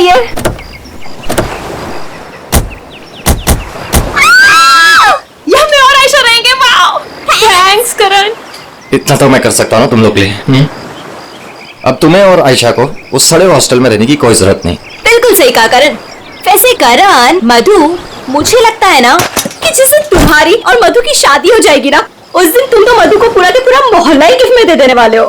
आइए। यहाँ मैं और आयशा रहेंगे। वाओ, थैंक्स करण। इतना तो मैं कर सकता हूँ ना तुम लोग के लिए। अब तुम्हें और आयशा को उस सड़े हॉस्टल में रहने की कोई जरूरत नहीं। बिल्कुल सही कहा करण। वैसे करण, मधु, मुझे लगता है ना कि जिस दिन तुम्हारी और मधु की शादी हो जाएगी ना, उस दिन तुम तो मधु को पूरा के पूरा मोहल्ला ही गिफ्ट में दे देने वाले हो।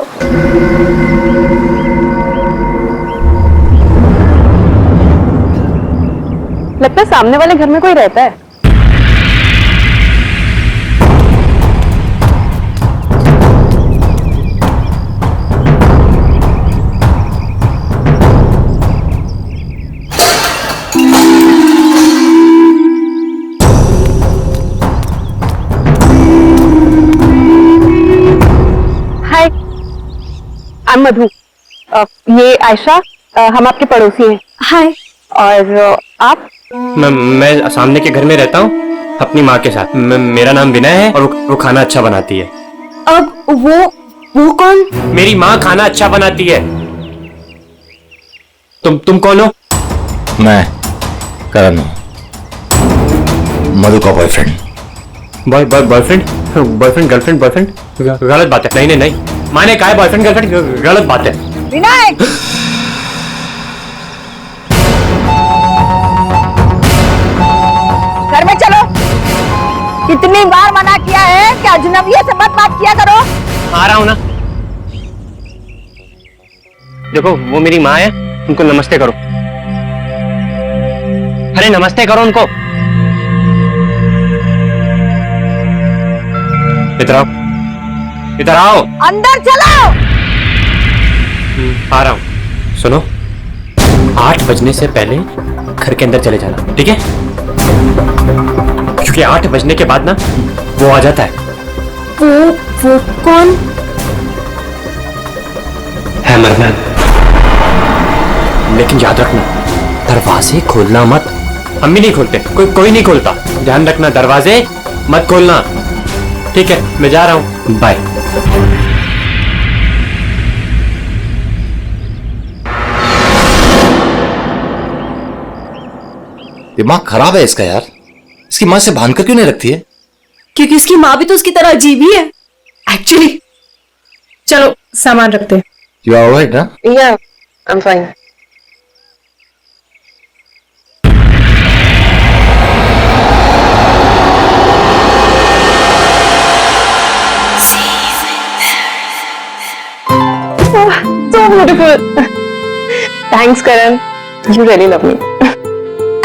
लगता है सामने वाले घर में कोई रहता है। मधु, ये आयशा, हम आपके पड़ोसी हैं। हाय। और आप? मैं सामने के घर में रहता हूँ अपनी माँ के साथ। मेरा नाम विनय है और वो खाना अच्छा बनाती है। अब वो कौन? मेरी माँ खाना अच्छा बनाती है। तुम कौन हो? मैं करण हूँ, मधु का बॉयफ्रेंड। बॉयफ्रेंड गर्लफ्रेंड बॉयफ्रेंड गलत बात है। नहीं, माने कहा है बॉयफ्रेंड गर्लफ्रेंड, गलत बात है। विनायक, घर में चलो। कितनी बार मना किया है कि अजनबियों से मत बात किया करो। आ रहा हूं ना। देखो, वो मेरी माँ है, उनको नमस्ते करो। अरे नमस्ते करो उनको। इधर आओ। अंदर चलो। आ रहा हूं। सुनो, 8 बजने से पहले घर के अंदर चले जाना, ठीक है? क्योंकि 8 बजने के बाद ना वो आ जाता है। वो कौन है? मरना। लेकिन याद रखना, दरवाजे खोलना मत। हम भी नहीं खोलते, कोई नहीं खोलता। ध्यान रखना, दरवाजे मत खोलना, ठीक है? मैं जा रहा हूं, बाय। दिमाग खराब है इसका यार। इसकी माँ से बांध कर क्यों नहीं रखती है? क्योंकि उसकी माँ भी तो उसकी तरह अजीब ही है एक्चुअली। चलो सामान रखते। You are alright, ना? Yeah, I'm fine. So beautiful. Thanks, Karan. You really love me.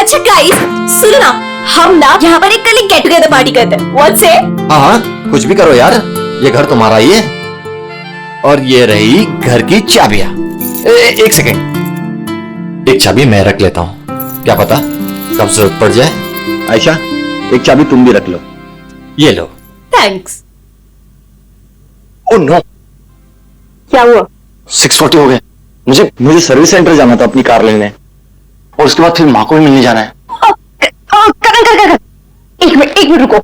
अच्छा गाइस, सुनो ना, हम ना यहाँ पर एक कल गेट टुगेदर पार्टी करते हैं। What say? हाँ, कुछ भी करो यार, ये घर तुम्हारा ही है। और ये रही घर की चाबियां। एक सेकंड, एक चाबी मैं रख लेता हूँ, क्या पता कब जरूरत पड़ जाए। आयशा, एक चाबी तुम भी रख लो। ये लो। थैंक्स। ओह नो, क्या हुआ? 6:40 हो गए। मुझे सर्विस सेंटर जाना था अपनी कार लेने, और उसके बाद फिर माँ को भी मिलने जाना है। कर। एक मिनट रुको।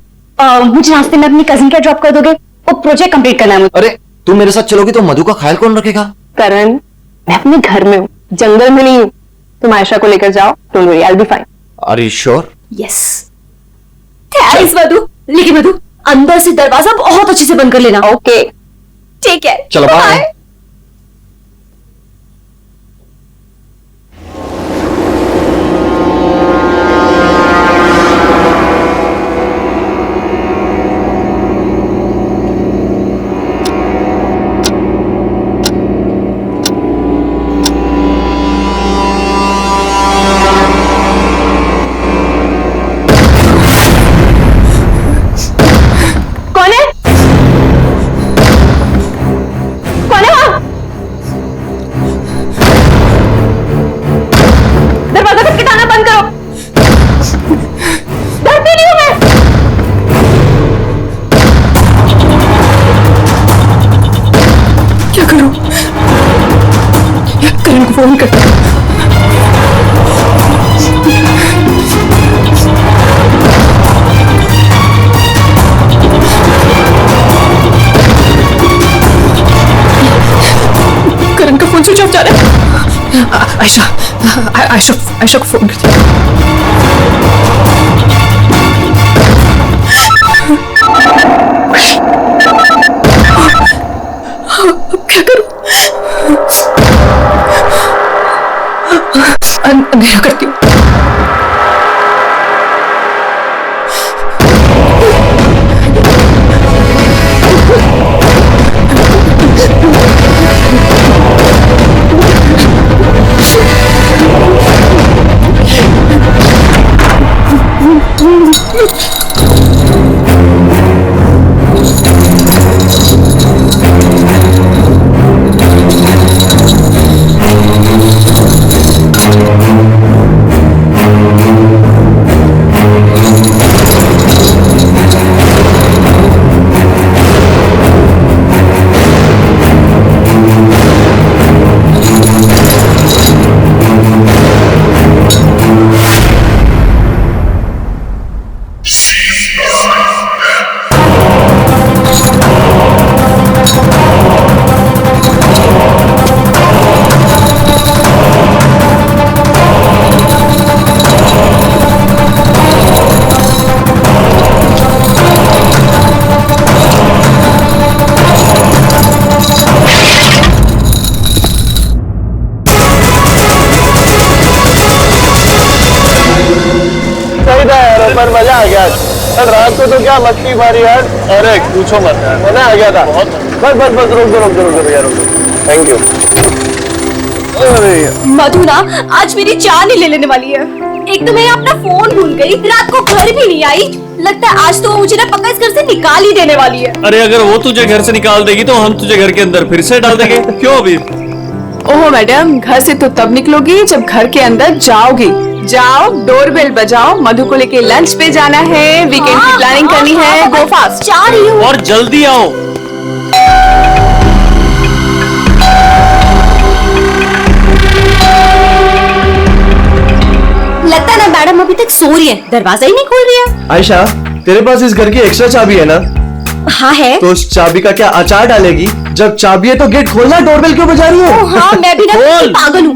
मुझे रास्ते में अपनी कजिन का ड्रॉप कर दोगे? वो प्रोजेक्ट कंप्लीट करना है मुझे। अरे तुम मेरे साथ चलोगी तो मधु का ख्याल कौन रखेगा? करण, मैं अपने घर में हूँ, जंगल में नहीं हूँ। तुम आयशा को लेकर जाओ। Don't worry, I will be fine. Are you sure? Yes. Thanks Madhu. लेकिन मधु, अंदर से दरवाजा बहुत अच्छे से बंद कर लेना। ओके, ठीक है, चलो बाय। फोन कर। करण का फोन स्विच ऑफ जा रहा है। आयशा को फोन करती हूँ। अब क्या करूं? अंधेरा करती हूँ। पर मजा आ गया। रात को तो क्या मस्ती मारी यार। अरे पूछो मत यार, मजा आ गया था बहुत। बस रुक यार, थैंक यू। मधु ना आज मेरी जान ही ले लेने वाली है। एक तो मैं अपना फोन भूल गई, रात को घर भी नहीं आई। लगता है आज तो वो मुझे ना पक्का इस घर से निकाल ही देने वाली है। अरे अगर वो तुझे घर से निकाल देगी तो हम तुझे घर के अंदर फिर से डाल देंगे। क्यों अभी? ओहो मैडम, घर से तो तब निकलोगी जब घर के अंदर जाओगी। जाओ, डोरबेल बजाओ, मधु को लेके लंच पे जाना है, वीकेंड की प्लानिंग करनी है। गो फास्ट। जा रही हूँ। और जल्दी आओ। लगता है ना मैडम अभी तक सो रही है, दरवाजा ही नहीं खोल रही है। आयशा, तेरे पास इस घर की एक्स्ट्रा चाबी है ना? हाँ है। तो उस चाबी का क्या अचार डालेगी? जब चाबी है तो गेट खोलना, डोरबेल क्यों बजा रही है? हाँ मैं भी ना पागल हूँ।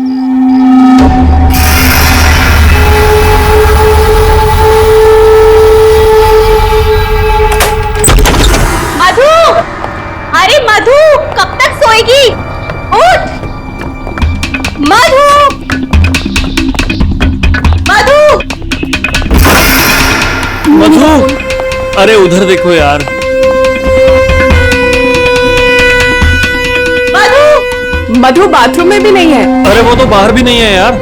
मधु, अरे मधु कब तक सोएगी? उठ मधु, मधु, मधु, अरे उधर देखो यार। मधु बाथरूम में भी नहीं है। अरे वो तो बाहर भी नहीं है यार।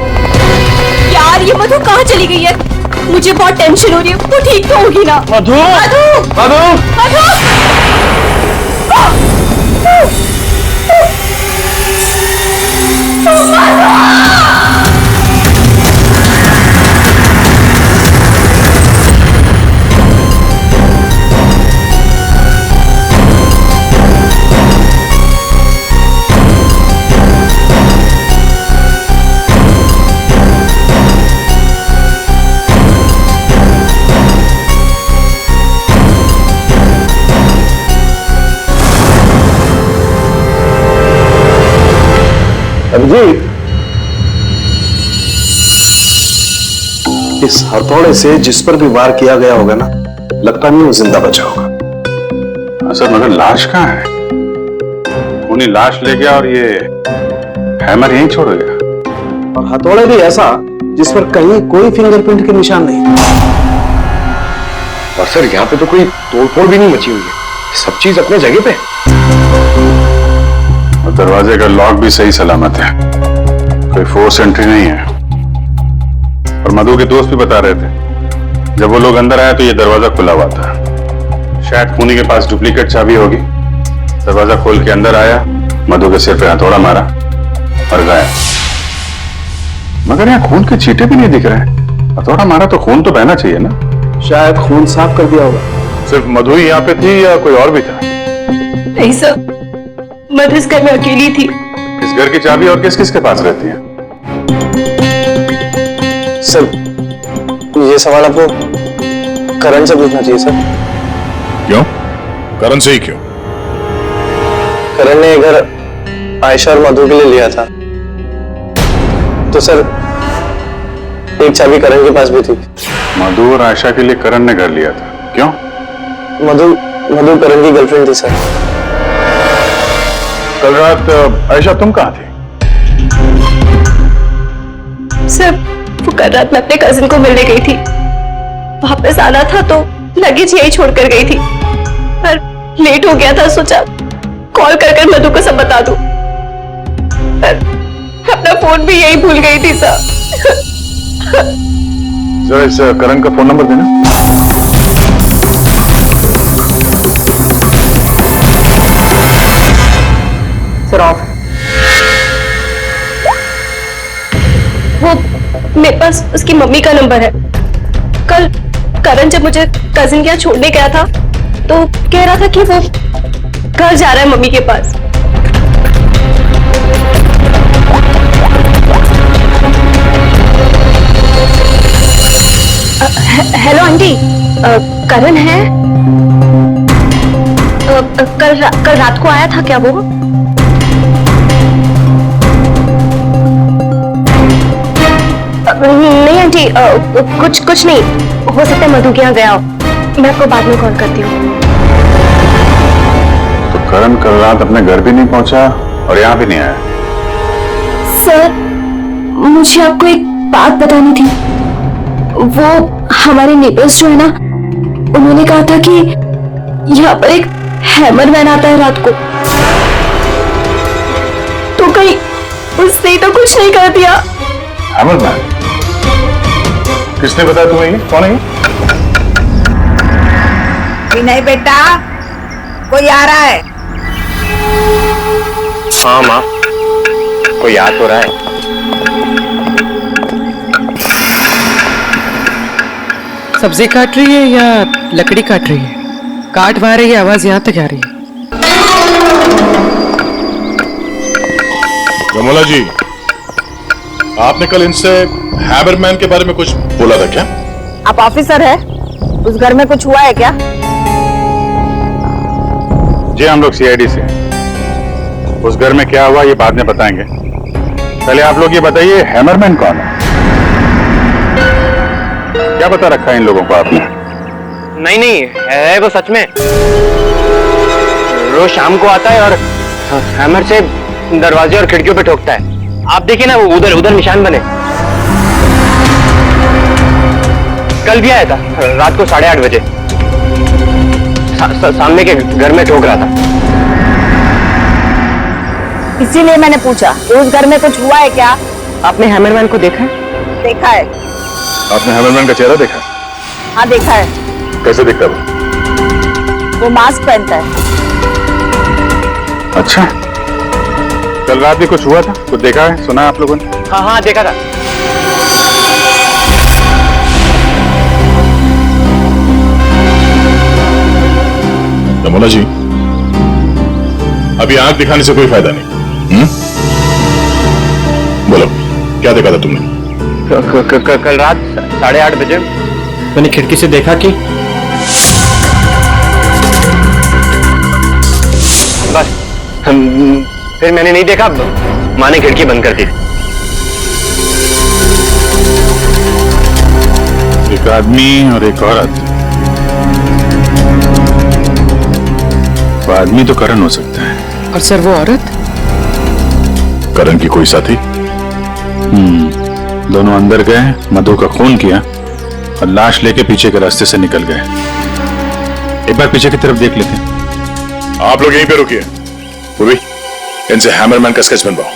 यार ये मधु कहाँ चली गई है? मुझे बहुत टेंशन हो रही है। वो ठीक तो होगी ना? मधु, मधु, मधु, मधु, अभिजीत, इस हथौड़े से जिस पर भी वार किया गया होगा ना, लगता नहीं वो जिंदा बचा होगा। सर मगर लाश कहाँ है? उन्हीं लाश ले गया और ये हैमर यहीं छोड़ गया। और हथौड़े भी ऐसा जिस पर कहीं कोई फिंगरप्रिंट के निशान नहीं। और सर यहाँ पे तो कोई तोड़फोड़ भी नहीं मची हुई है, सब चीज अपने जगह पे। और दरवाजे का लॉक भी सही सलामत है, कोई फोर्स एंट्री नहीं है। और मधु के दोस्त भी बता रहे थे जब वो लोग अंदर आए तो ये दरवाजा खुला हुआ था। शायद खूनी के पास डुप्लीकेट चाबी होगी। दरवाजा खोल के अंदर आया, मधु के सिर पे हथौड़ा मारा और गया। मगर यहाँ खून के छींटे भी नहीं दिख रहे। हथौड़ा मारा तो खून तो बहना चाहिए ना। शायद खून साफ कर दिया होगा। सिर्फ मधु ही यहाँ पे थी या कोई और भी था? नहीं सर, मधु इस घर में अकेली थी। इस घर की चाबी और किस किस के पास रहती है? सर ये सवाल आपको करण से पूछना चाहिए सर। क्यों? करण से ही क्यों? करण ने ये घर आयशा और मधु के लिए लिया था। तो सर एक चाबी करण के पास भी थी। मधु और आयशा के लिए करण ने घर लिया था, क्यों? मधु करण की गर्लफ्रेंड थी सर। कल रात आयशा तुम कहाँ थी? सर वो कल रात मैं अपने कजिन को मिलने गई थी, वापस आना था तो लगेज यही छोड़कर गई थी, पर लेट हो गया था, सोचा कॉल कर मधु को सब बता दूं, पर अपना फोन भी यही भूल गई थी सर। जरा इस करण का फोन नंबर देना। Sir of. वो मेरे पास उसकी मम्मी का नंबर है। कल करण जब मुझे कजिन के यहाँ छोड़ने गया था तो कह रहा था कि वो घर जा रहा है मम्मी के पास। हेलो आंटी, करण है? कल रात को आया था क्या वो? नहीं आंटी, कुछ नहीं, हो सकता है मधु के यहाँ गया हो। मैं आपको बाद में कॉल करती हूँ। तो करण कल रात अपने घर भी नहीं पहुंचा और यहाँ भी नहीं आया। सर मुझे आपको एक बात बतानी थी। वो हमारे नेबर्स जो है ना, उन्होंने कहा था कि यहाँ पर एक हैमरमैन आता है रात को, तो कहीं उसने तो कुछ नहीं कर दिया? हैमरमैन? किसने बताया तुम्हें? ये कौन है? नहीं बेटा, कोई आ रहा है। हाँ माँ, कोई याद हो रहा है। सब्जी काट रही है या लकड़ी काट रही है? काट वहां रही है, आवाज यहाँ तक आ रही है। रमोला जी, आपने कल इनसे हैमरमैन के बारे में कुछ बोला था क्या? आप ऑफिसर है, उस घर में कुछ हुआ है क्या? जी हम लोग सीआईडी से। उस घर में क्या हुआ ये बाद में बताएंगे, पहले आप लोग ये बताइए हैमरमैन कौन है? क्या बता रखा है इन लोगों को आपने? नहीं है वो सच में। रोज शाम को आता है और हैमर से दरवाजे और खिड़कियों पे ठोकता है। आप देखिए ना, वो उधर निशान बने। कल भी आया था रात को 8:30 बजे, सामने के घर में ठोक रहा था। इसीलिए मैंने पूछा कि उस घर में कुछ हुआ है क्या? आपने हैमरमैन को देखा है? देखा है। आपने हैमरमैन का चेहरा देखा? हाँ देखा है। कैसे दिखता है वो मास्क पहनता है। अच्छा, कल रात भी कुछ हुआ था? कुछ देखा है, सुना है आप लोगों ने? हाँ देखा था। रमोला जी, अभी आंख दिखाने से कोई फायदा नहीं। बोलो, क्या देखा था तुमने? कल रात 8:30 बजे मैंने खिड़की से देखा कि बस, फिर मैंने नहीं देखा। माँ ने खिड़की बंद कर दी। एक आदमी और एक औरत। वो आदमी तो करण हो सकता है। और सर वो औरत? करण की कोई साथी? दोनों अंदर गए, मधु का खून किया और लाश लेके पीछे के रास्ते से निकल गए। एक बार पीछे की तरफ देख लेते हैं। आप लोग यहीं पे रुकिए। पूर्वी, इनसे हैमरमैन का स्केच बनवाओ।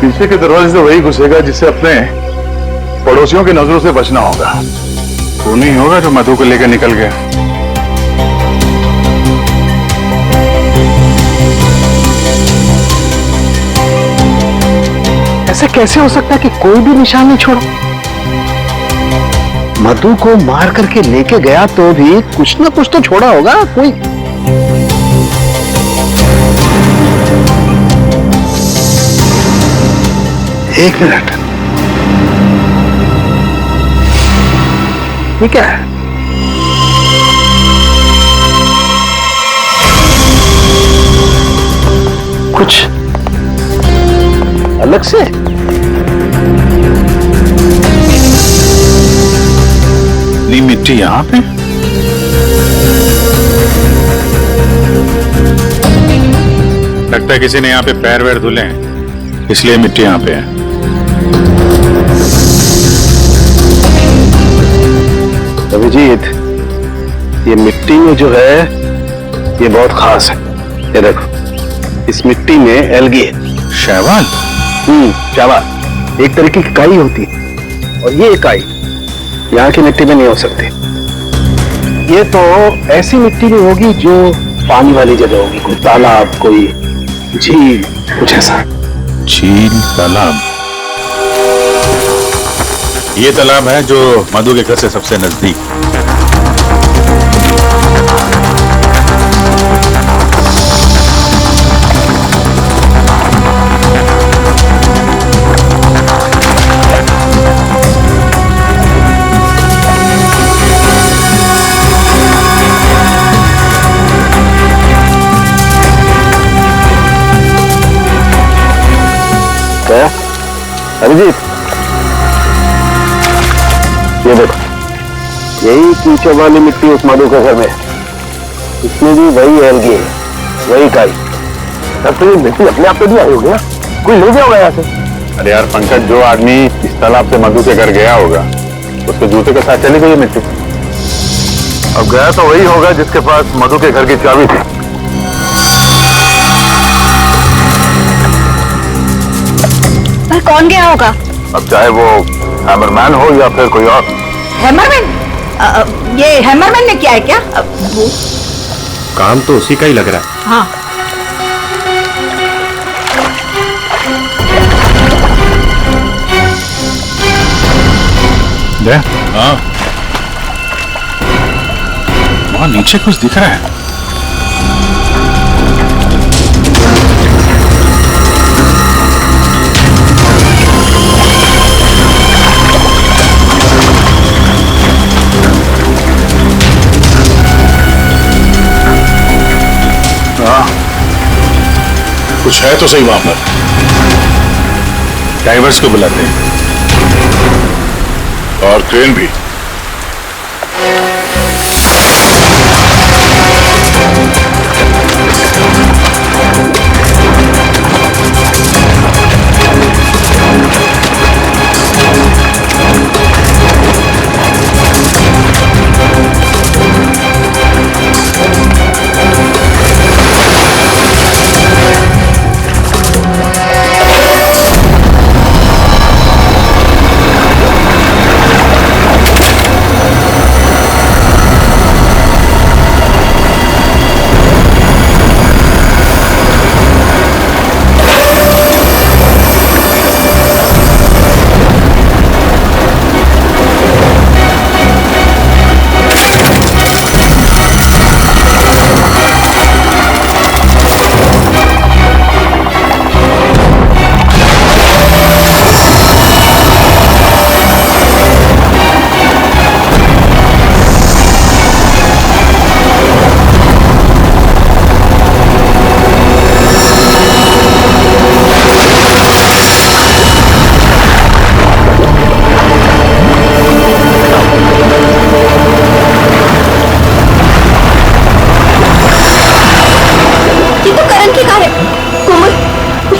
पीछे के दरवाजे से वही घुसेगा जिससे अपने पड़ोसियों की नजरों से बचना होगा। वो नहीं होगा जो मधु को लेकर निकल गया। ऐसा कैसे हो सकता है कि कोई भी निशान नहीं छोड़ा? मधु को मार करके लेके गया तो भी कुछ ना कुछ तो छोड़ा होगा कोई। एक मिनट, ये क्या है? कुछ अलग से? नी मिट्टी यहाँ पे? लगता है किसी ने यहाँ पे पैर वैर धुले हैं, इसलिए मिट्टी यहाँ पे है। अभिजीत, ये मिट्टी में जो है ये बहुत खास है। ये देखो, इस मिट्टी में एल्गी है। शैवाल? शैवाल एक तरीके की काई होती है, और ये काई यहाँ की मिट्टी में नहीं हो सकती। ये तो ऐसी मिट्टी में होगी जो पानी वाली जगह होगी, कोई तालाब, कोई झील, कुछ ऐसा। झील, तालाब? ये तालाब है जो मधु के घर से सबसे नजदीक। क्या? अभिजीत, ये देखो, यही कीचड़ वाली मिट्टी उस मधु के घर में है। इसमें भी वही एल्गी है, वही काई। तब तो ये मिट्टी अपने आप पे भी आई होगी ना, कोई ले गया होगा यहाँ से। अरे यार पंकज, जो आदमी इस तालाब से मधु के घर गया होगा उसके जूते के साथ चली गई मिट्टी। अब गया तो वही होगा जिसके पास मधु के घर की चाबी थी। पर कौन गया होगा? अब चाहे वो हैमरमैन हो या फिर कोई और। हैमरमैन? ये हैमरमैन ने किया है क्या? काम तो उसी का ही लग रहा है। हाँ। हाँ, वहां नीचे कुछ दिख रहा है। कुछ है तो सही वहां पर। डाइवर्स को बुलाते हैं और क्रेन भी।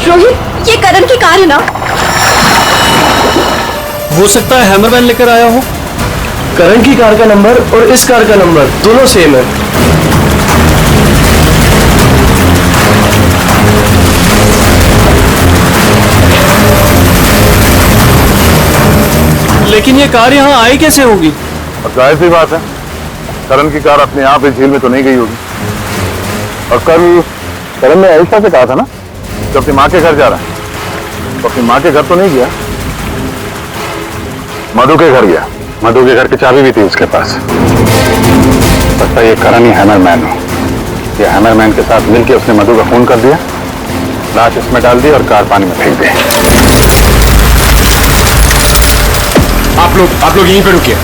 रोहित, ये करण की कार है ना? हो सकता है हैमरमैन लेकर आया हो। करण की कार का नंबर और इस कार का नंबर दोनों सेम है। लेकिन ये कार यहाँ आई कैसे होगी? और जाहिर सी बात है, करण की कार अपने आप इस झील में तो नहीं गई होगी। और कल करण ने ऐसा से कहा था ना, तो अपनी माँ के घर जा रहा है, तो अपनी माँ के घर तो नहीं गया, मधु के घर गया। मधु के घर की चाबी भी थी उसके पास। लगता है ये करण ही हैमरमैन हो। ये हैमरमैन के साथ मिलकर उसने मधु का खून कर दिया, लाश इसमें डाल दी और कार पानी में फेंक दी। आप लोग यहीं पे रुकिए।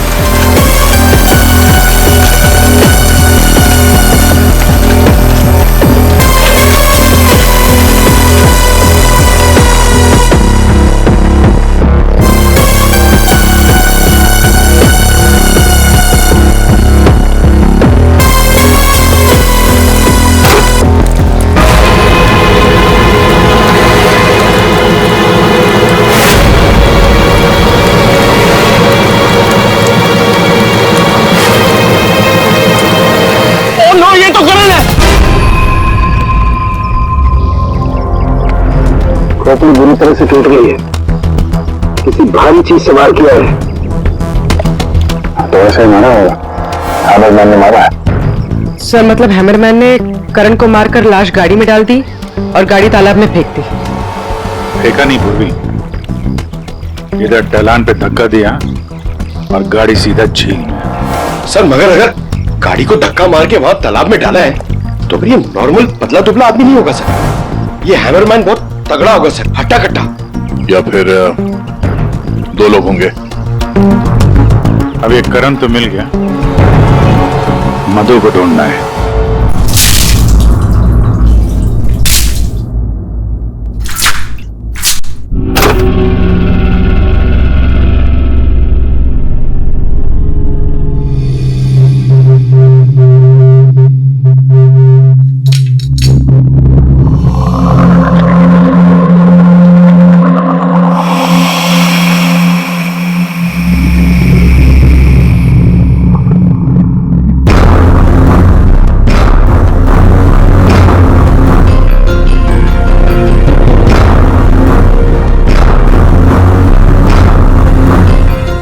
खोपड़ी बुरी तरह से टूट गई है, किसी भारी चीज से वार किया है। तो ऐसे मारा होगा, हैमरमैन ने मारा है। सर मतलब हैमरमैन ने करण को मारकर लाश गाड़ी में डाल दी और गाड़ी तालाब में फेंक दी। फेंका नहीं पूर्वी, इधर ढलान पे धक्का दिया और गाड़ी सीधा झील में। सर मगर अगर गाड़ी को धक्का मार के वहां तालाब में डाला है तो फिर ये नॉर्मल पतला दुबला आदमी नहीं होगा सर, ये हैमरमैन बहुत तगड़ा होगा सर, हट्टा कट्टा। या फिर दो लोग होंगे। अब ये करण तो मिल गया, मधु को ढूंढना है।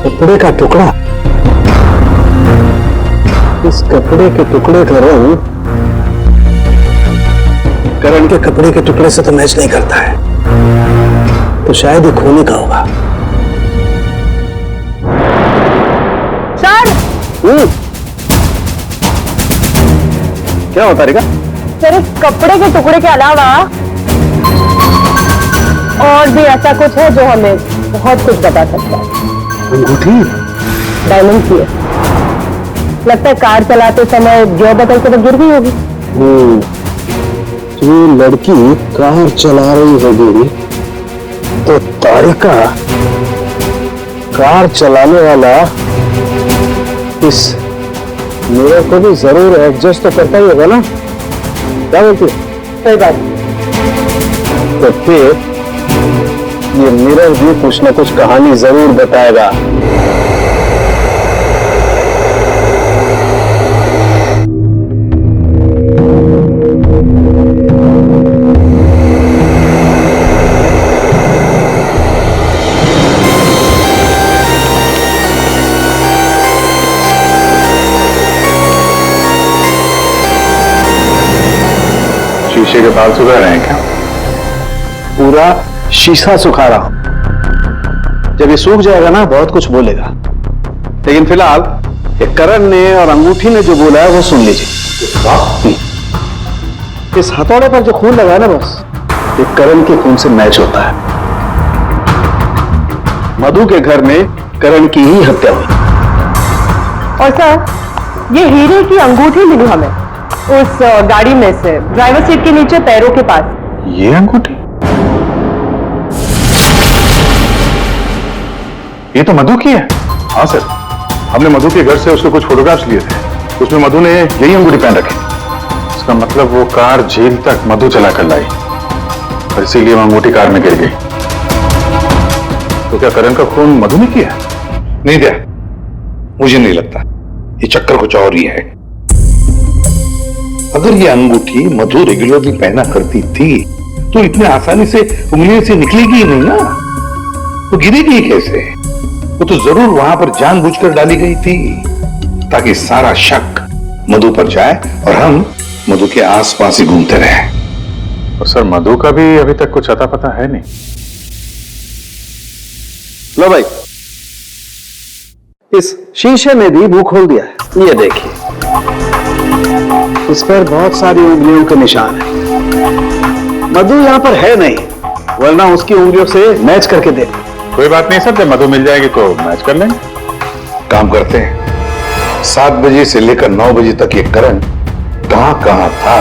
कपड़े का टुकड़ा, इस कपड़े के टुकड़े का रंग करण के कपड़े के टुकड़े से तो मैच नहीं करता है, तो शायद ये खूनी का होगा। सर क्या होता रहेगा? सर इस कपड़े के टुकड़े के अलावा और भी ऐसा कुछ है जो हमें बहुत कुछ बता सकता है। अंगूठी डायमंड की है, लगता है कार चलाते समय गियर बदल के तो गिर गई होगी। तो ये लड़की कार चला रही होगी तो तारिका कार चलाने वाला इस मिरर को भी जरूर एडजस्ट तो करता ही होगा ना, क्या बोलती है? सही बात। तो फिर ये मिरर भी कुछ ना कुछ कहानी जरूर बताएगा। शीशे के बाल सुखा रहे हैं क्या? पूरा शीशा सुखा रहा हूं, जब ये सूख जाएगा ना बहुत कुछ बोलेगा, लेकिन फिलहाल ये करण ने और अंगूठी ने जो बोला है वो सुन लीजिए। इस हथौड़े पर जो खून लगा है ना, बस ये करण के खून से मैच होता है। मधु के घर में करण की ही हत्या हुई। और सर ये हीरे की अंगूठी मिली हमें उस गाड़ी में से, ड्राइवर सीट के नीचे पैरों के पास। ये अंगूठी? ये तो मधु की है। हाँ सर, हमने मधु के घर से उसके कुछ फोटोग्राफ्स लिए थे, उसमें मधु ने यही अंगूठी पहन रखी। इसका मतलब वो कार झील तक मधु चला कर लाई और इसीलिए वो अंगूठी कार में गिर गई। तो क्या करण का खून मधु ने किया? नहीं दिया, मुझे नहीं लगता, ये चक्कर कुछ और ही है। अगर ये अंगूठी मधु रेगुलरली पहना करती थी तो इतने आसानी से उंगलियों से निकलेगी ही नहीं ना, तो गिरेगी कैसे? वो तो जरूर वहां पर जानबूझकर डाली गई थी ताकि सारा शक मधु पर जाए और हम मधु के आसपास ही घूमते रहे। और सर मधु का भी अभी तक कुछ अता पता है नहीं। लो भाई, इस शीशे में भी मुंह खोल दिया है, ये देखिए, इस पर बहुत सारी उंगलियों के निशान है। मधु यहाँ पर है नहीं, वरना उसकी उंगलियों से मैच करके दे। कोई बात नहीं सर, जब मधु मिल जाएगी तो मैच कर लेंगे। काम करते हैं, 7 बजे से लेकर 9 बजे तक ये करण कहां था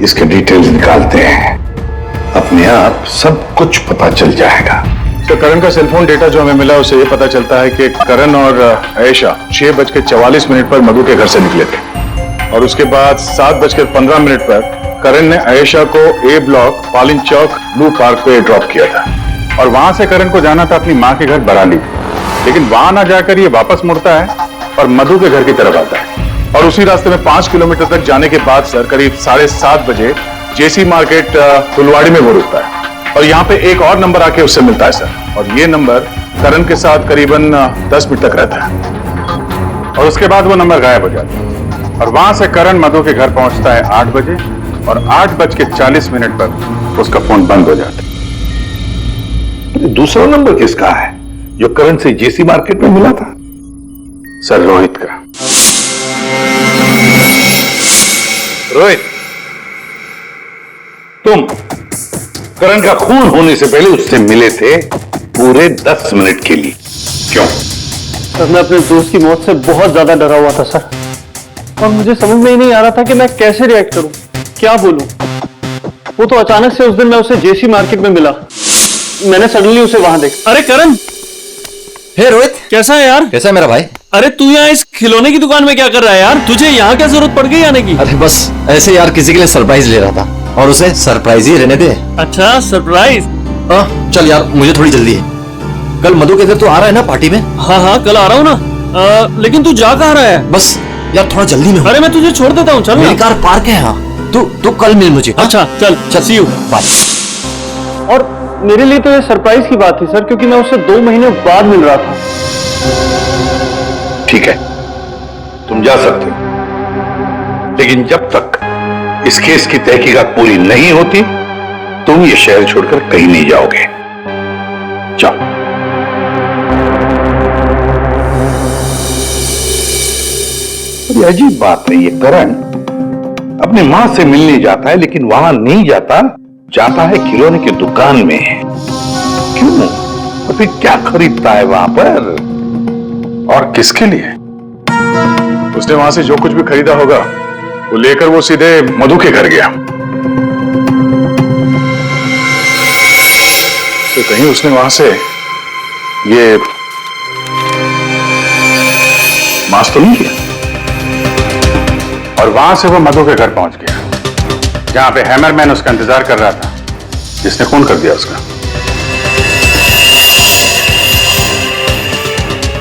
इसके डिटेल्स निकालते हैं, अपने आप सब कुछ पता चल जाएगा। तो करण का सेलफोन डेटा जो हमें मिला उससे ये पता चलता है कि करण और आयशा 6:44 पर मधु के घर से निकले थे और उसके बाद 7:15 पर करण ने आयशा को ए ब्लॉक पालिन चौक ब्लू पार्क पे ड्रॉप किया था और वहां से करण को जाना था अपनी मां के घर बराली, लेकिन वहां ना जाकर ये वापस मुड़ता है और मधु के घर की तरफ आता है और उसी रास्ते में 5 किलोमीटर तक जाने के बाद सर करीब 7:30 बजे जेसी मार्केट फुलवाड़ी में वो रुकता है और यहाँ पे एक और नंबर आके उससे मिलता है सर, और ये नंबर करण के साथ करीबन 10 मिनट तक रहता है और उसके बाद वो नंबर गायब हो जाता है। और वहां से करण मधु के घर पहुंचता है 8 बजे और 8:40 पर उसका फोन बंद हो जाता है। दूसरा नंबर किसका है जो करण से जेसी मार्केट में मिला था? सर रोहित का। रोहित, तुम करण का खून होने से पहले उससे मिले थे पूरे 10 मिनट के लिए, क्यों? सर मैं अपने दोस्त की मौत से बहुत ज्यादा डरा हुआ था सर, और मुझे समझ में ही नहीं आ रहा था कि मैं कैसे रिएक्ट करूं, क्या बोलूं। वो तो अचानक से उस दिन मैं उसे जेसी मार्केट में मिला, मैंने सडनली उसे वहां देखा। अरे करण, हे रोहित, कैसा है यार? कैसा है मेरा भाई? अरे तू यहाँ इस खिलौने की दुकान में क्या कर रहा है यार? तुझे यहाँ क्या जरूरत पड़ गई आने की? अरे बस ऐसे यार, किसी के लिए सरप्राइज ले रहा था और उसे सरप्राइज ही रहने दे। अच्छा सरप्राइज? हाँ चल यार, मुझे थोड़ी जल्दी है। कल मधु के घर तो आ रहा है ना पार्टी में? हाँ कल आ रहा हूँ ना, लेकिन तू जा कहाँ रहा है? बस यार थोड़ा जल्दी में। अरे मैं तुझे छोड़ देता हूँ, चल मेरी कार पार्क है यहाँ, तू कल मिल मुझे। अच्छा चल चल, सी यू, बाय। और मेरे लिए तो ये सरप्राइज की बात थी सर, क्योंकि मैं उससे 2 महीने बाद मिल रहा था। ठीक है, तुम जा सकते हो, लेकिन जब तक इस केस की तहकीकात पूरी नहीं होती तुम ये शहर छोड़कर कहीं नहीं जाओगे। जाओ। ये अजीब बात नहीं है, करण अपनी मां से मिलने जाता है लेकिन वहां नहीं जाता, जाता है खिलौने की दुकान में। क्यों? तो फिर क्या खरीदता है वहां पर? और किसके लिए? उसने वहां से जो कुछ भी खरीदा होगा वो लेकर वो सीधे मधु के घर गया। तो कहीं उसने वहां से ये मास्क तो नहीं किया? और वहां से वो मधु के घर पहुंच गया जहां पे हैमरमैन उसका इंतजार कर रहा था, जिसने खून कर दिया उसका।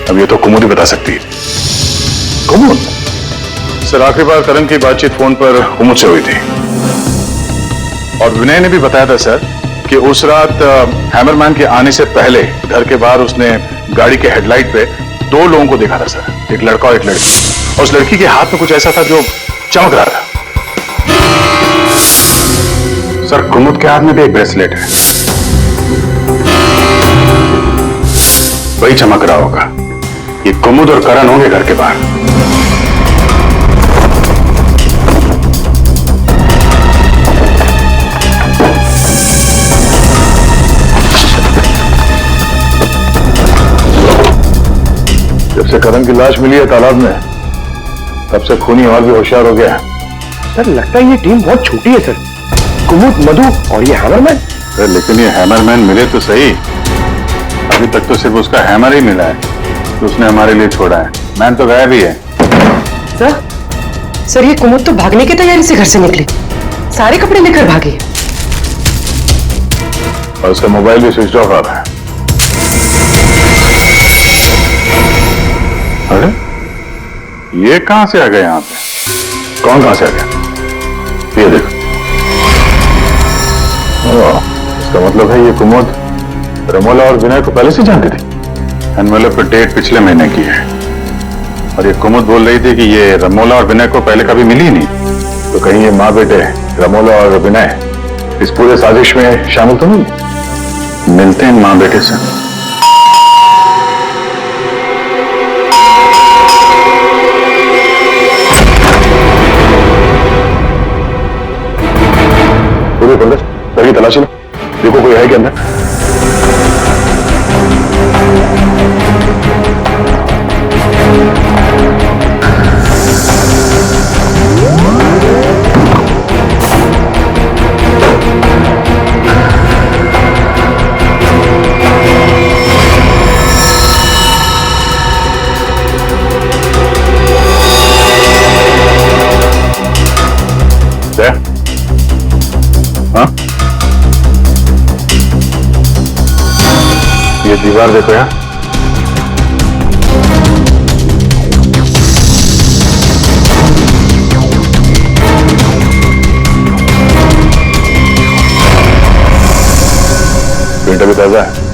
अब ये तो कुमुद ही बता सकती है। कुमुद? सर आखिरी बार करण की बातचीत फोन पर कुमुद से हुई थी और विनय ने भी बताया था सर कि उस रात हैमरमैन के आने से पहले घर के बाहर उसने गाड़ी के हेडलाइट पे 2 लोगों को देखा था सर, एक लड़का और एक लड़की, और उस लड़की के हाथ में कुछ ऐसा था जो चमक रहा था। सर कुमुद के हाथ में भी एक ब्रेसलेट है, वही चमक रहा होगा। ये कुमुद और करण होंगे घर के बाहर। जब से करण की लाश मिली है तालाब में, तब से खूनी और भी होशियार हो गया। सर लगता है ये टीम बहुत छोटी है सर, कुमुद, मधु और ये हैमरमैन। सर लेकिन ये हैमरमैन मिले तो सही, अभी तक तो सिर्फ उसका हैमर ही मिला है तो उसने हमारे लिए छोड़ा है। मैन तो गायब ही है। सर ये कुमुद तो भागने की तैयारी से घर से निकली, सारे कपड़े लेकर भागी और उसका मोबाइल भी स्विच ऑफ आ रहा है। अरे ये कहां से आ गए यहाँ पे? कौन कहां से आ गया? ये देखो, इसका मतलब है ये कुमुद रमोला और विनय को पहले से जानती थी। एनवेलप पे डेट पिछले महीने की है और ये कुमुद बोल रही थी कि ये रमोला और विनय को पहले कभी मिली ही नहीं। तो कहीं ये माँ बेटे रमोला और विनय इस पूरे साजिश में शामिल तो नहीं? मिलते हैं माँ बेटे से। घर की तलाशी लो, देखो कोई है क्या अंदर। हाँ ये दीवार देखो यार, भी ताजा है।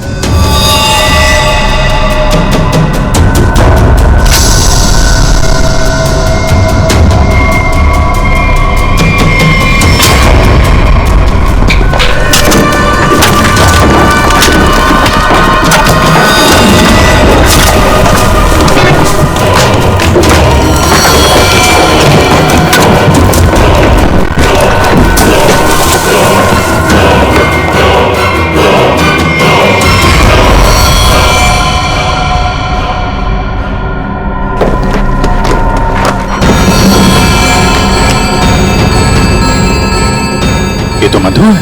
ये तो मधु है।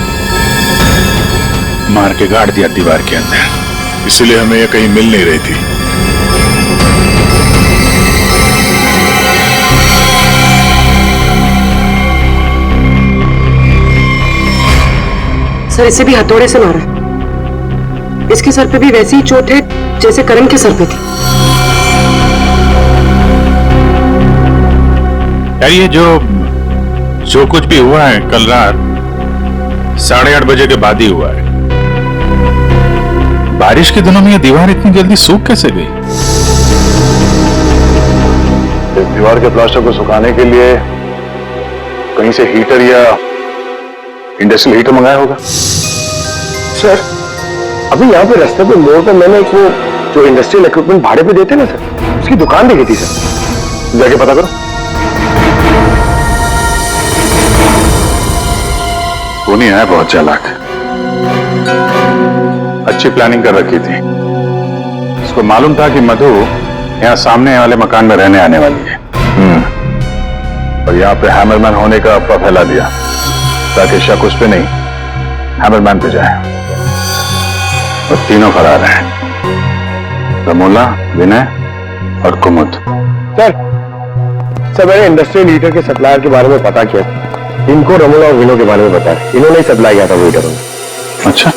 मार के गाड़ दिया दीवार के अंदर, इसीलिए हमें ये कहीं मिल नहीं रही थी। सर इसे भी हथौड़े से मारा है। इसके सर पे भी वैसी ही चोट है जैसे करण के सर पे थी। यार ये जो कुछ भी हुआ है कल रात 8:30 बजे के बाद ही हुआ है। बारिश के दिनों में ये दीवार इतनी जल्दी सूख कैसे गई? दीवार के प्लास्टर को सुखाने के लिए कहीं से हीटर या इंडस्ट्रियल हीटर मंगाया होगा। सर अभी यहाँ पे रास्ते पे मोड़ पे मैंने एक वो जो इंडस्ट्रियल इक्विपमेंट भाड़े पे देते ना सर, उसकी दुकान देखी थी सर। जाके पता करो। टोनी है बहुत चालाक, अच्छी प्लानिंग कर रखी थी। उसको मालूम था कि मधु यहाँ सामने वाले मकान में रहने आने वाली है। और यहाँ पे हैमरमैन होने का अफवाह फैला दिया ताकि शक उस पे नहीं हैमरमैन पे जाए। और तीनों फरार हैं, रमोला, विनय और कुमुद। सर मैंने इंडस्ट्रियल हीटर के सप्लायर के बारे में पता किया। इनको रमोला और विनो के बारे में पता है। इन्होंने ही सप्लाई किया था वो हीटर। अच्छा,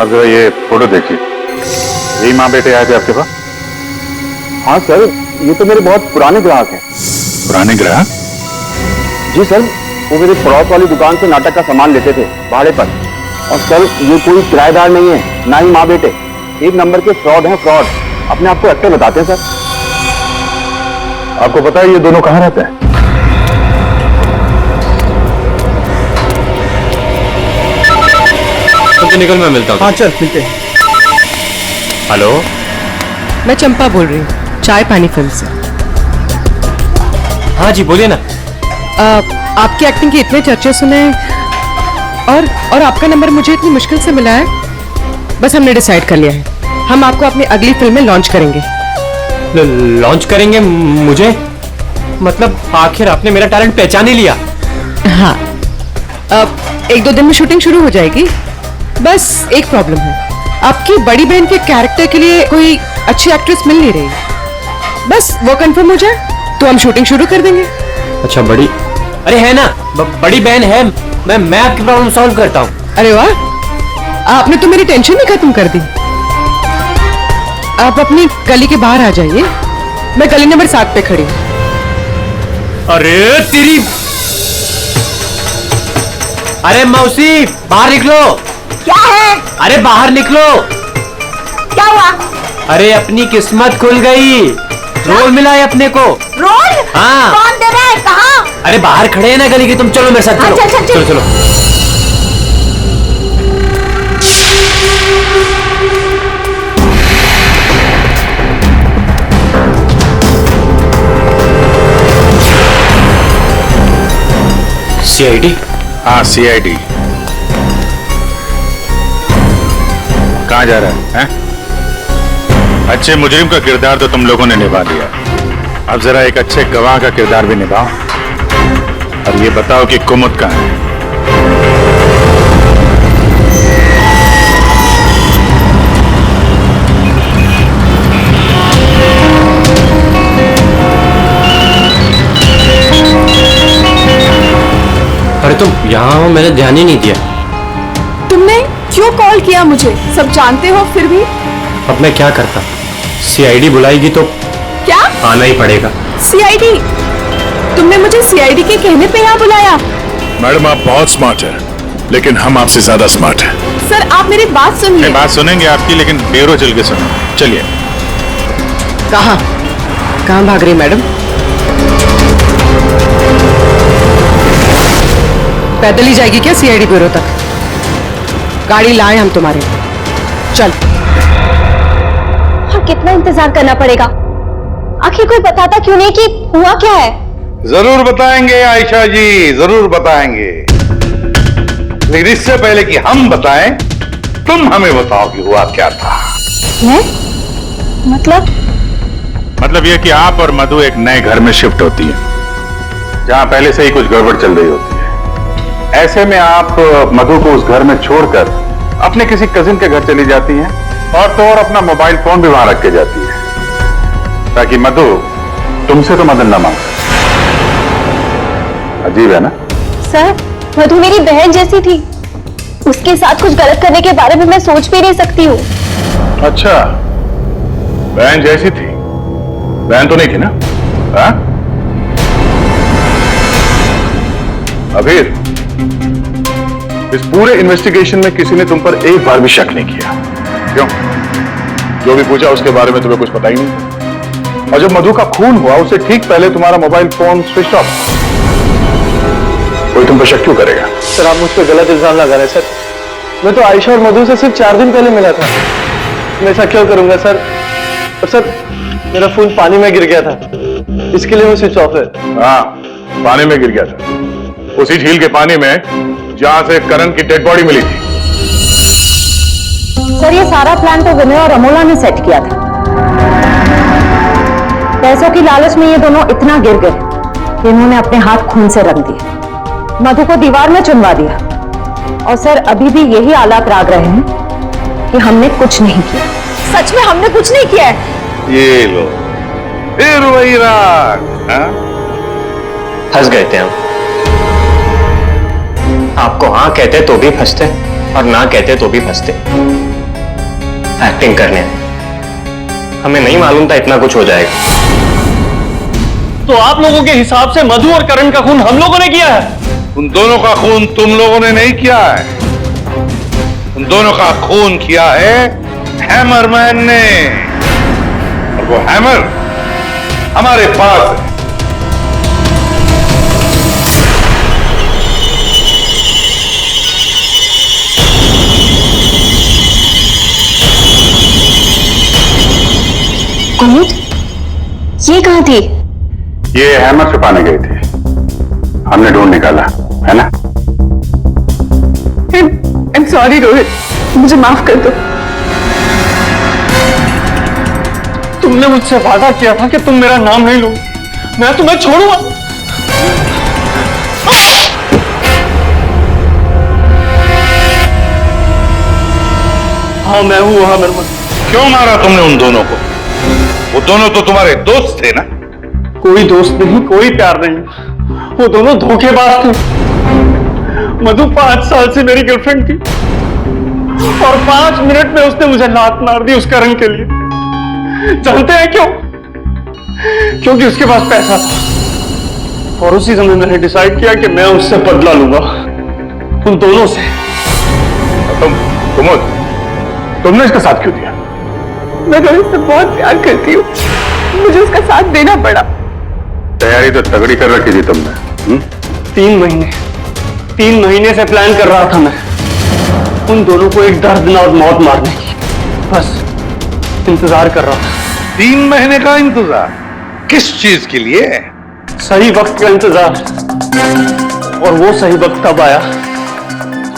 अब जरा ये फोटो देखिए। यही माँ बेटे आए थे आपके पास? हाँ सर, ये तो मेरे बहुत पुराने ग्राहक हैं। पुराने ग्राहक? जी सर, वो मेरे पड़ोस वाली दुकान से नाटक का सामान लेते थे भाड़े पर। और सर ये कोई किराएदार नहीं है, ना ही माँ बेटे। एक नंबर के फ्रॉड हैं, फ्रॉड। अपने आप को एक्टर बताते हैं सर। आपको पता है ये दोनों कहाँ रहते हैं? तो निकल, मैं मिलता हूँ। हाँ चल मिलते हैं। हेलो, मैं चंपा बोल रही हूँ, चाय पानी फिल्म से। हाँ जी बोलिए ना। आपकी एक्टिंग के इतने चर्चे सुने और आपका नंबर मुझे इतनी मुश्किल से मिला है। बस हमने डिसाइड कर लिया है, हम आपको अपनी अगली फिल्म में लॉन्च करेंगे। लॉन्च करेंगे मुझे? मतलब आखिर आपने मेरा टैलेंट पहचान ही लिया? हाँ, अब 1-2 दिन में शूटिंग शुरू हो जाएगी। बस एक प्रॉब्लम है, आपकी बड़ी बहन के कैरेक्टर के लिए कोई अच्छी एक्ट्रेस मिल नहीं रही। बस वो कंफर्म हो जाए तो हम शूटिंग शुरू कर देंगे। अच्छा बड़ी, अरे है ना, बड़ी बहन है। मैं आपकी प्रॉब्लम सॉल्व करता हूँ। अरे वाह, आपने तो मेरी टेंशन ही खत्म कर दी। आप अपनी गली के बाहर आ जाइए, मैं गली नंबर 7 पे खड़ी हूँ। अरे तेरी, अरे मौसी बाहर निकलो। क्या है? अरे बाहर निकलो। क्या हुआ? अरे अपनी किस्मत खुल गई, रोल मिला है अपने को। रोल? हाँ। कौन दे रहा है? कहाँ? अरे बाहर खड़े हैं ना गली के, तुम चलो मेरे साथ। चलो चल, चलो चलो। CID? हाँ CID। कहाँ जा रहा है? अच्छे मुजरिम का किरदार तो तुम लोगों ने निभा लिया, अब जरा एक अच्छे गवाह का किरदार भी निभाओ और ये बताओ कि कुमुद कहाँ है? अरे तुम यहाँ हो, मैंने ध्यान ही नहीं दिया। तुमने क्यों कॉल किया मुझे? सब जानते हो फिर भी? अब मैं क्या करता? CID बुलाएगी तो क्या आना ही पड़ेगा। CID? तुमने मुझे CID के कहने पे यहाँ बुलाया? मैडम आप बहुत स्मार्ट हैं, लेकिन हम आपसे ज्यादा स्मार्ट हैं। सर आप मेरी बात सुनिए। नहीं, बात सुनेंगे आपकी, लेकिन बेरो चल के सुनो। चलिए। कहाँ कहाँ भाग रही मैडम? पैदल ही जाएगी क्या सीआईडी ब्यूरो तक? गाड़ी लाए हम तुम्हारे। चल। और कितना इंतजार करना पड़ेगा? आखिर कोई बताता क्यों नहीं कि हुआ क्या है? जरूर बताएंगे आयशा जी, जरूर बताएंगे, लेकिन इससे पहले कि हम बताएं, तुम हमें बताओ कि हुआ क्या था। मैं? मतलब यह कि आप और मधु एक नए घर में शिफ्ट होती है, जहां पहले से ही कुछ गड़बड़ चल रही होती है। ऐसे में आप मधु को उस घर में छोड़कर अपने किसी कजिन के घर चली जाती हैं, और तो और अपना मोबाइल फोन भी वहां रख के जाती है, ताकि मधु तुमसे तो मदद न मांगे। अजीब है ना? सर, मधु मेरी बहन जैसी थी। उसके साथ कुछ गलत करने के बारे में मैं सोच भी नहीं सकती हूँ। अच्छा, बहन जैसी थी? बहन तो नहीं थी ना? हाँ? अबीर, इस पूरे इन्वेस्टिगेशन में किसी ने तुम पर एक बार भी शक नहीं किया, क्यों? जो भी पूछा उसके बारे में तुम्हें कुछ पता ही नहीं। और जब मधु का खून हुआ, उससे ठीक पहले तुम्हारा मोबाइल फोन स्विच ऑफ। कोई तुम पर शक क्यों करेगा? सर आप मुझ पर गलत इल्जाम लगा रहे हैं सर। मैं तो आयशा और मधु से सिर्फ 4 दिन पहले मिला था। मैं ऐसा क्यों करूंगा सर? और सर मेरा फोन पानी में गिर गया था, इसके लिए वो स्विच ऑफ है। हाँ, पानी में गिर गया था, उसी झील के पानी में जहां से करण की डेड बॉडी मिली थी। सर ये सारा प्लान तो विनय और अमोला ने सेट किया था। पैसों की लालच में ये दोनों इतना गिर गए कि इन्होंने अपने हाथ खून से रंग दिए, मधु को दीवार में चुनवा दिया। और सर अभी भी यही आलाप राग रहे हैं कि हमने कुछ नहीं किया। सच में हमने कुछ नहीं किया है। ये लो, फिर वही राग। हाँ? फंस गए थे हम। आपको हाँ कहते तो भी फंसते, और ना कहते तो भी फंसते। एक्टिंग करने हमें नहीं मालूम था इतना कुछ हो जाएगा। तो आप लोगों के हिसाब से मधु और करण का खून हम लोगों ने किया है? उन दोनों का खून तुम लोगों ने नहीं किया है, उन दोनों का खून किया है हैमरमैन ने। और वो हैमर हमारे पास है। कुमुद, ये कहाँ थी? ये हैमर छुपाने गई थी, हमने ढूंढ निकाला, है ना? I'm sorry रोहित, मुझे माफ कर दो। तुमने मुझसे वादा किया था कि तुम मेरा नाम नहीं लोगे, मैं तुम्हें छोड़ूंगा। हाँ मैं हूँ हैमरमैन। क्यों मारा तुमने उन दोनों को? वो दोनों तो तुम्हारे दोस्त थे ना? कोई दोस्त नहीं, कोई प्यार नहीं, वो दोनों धोखेबाज थे। मधु 5 साल से मेरी गर्लफ्रेंड थी, और 5 मिनट में उसने मुझे लात मार दी उस करण के लिए। जानते हैं क्यों? क्योंकि उसके पास पैसा था, और उसी समय मैंने डिसाइड किया कि मैं उससे बदला लूंगा, उन दोनों से। तुमने इसका साथ क्यों दिया? मैं रोहित से बहुत प्यार करती हूँ, मुझे उसका साथ देना पड़ा। तैयारी तो तगड़ी कर रखी थी तुमने। 3 महीने से प्लान कर रहा था मैं, उन दोनों को एक दर्दनाक मौत मारने की। बस इंतजार कर रहा था। 3 महीने का इंतजार? किस चीज के लिए? सही वक्त का इंतजार। और वो सही वक्त तब आया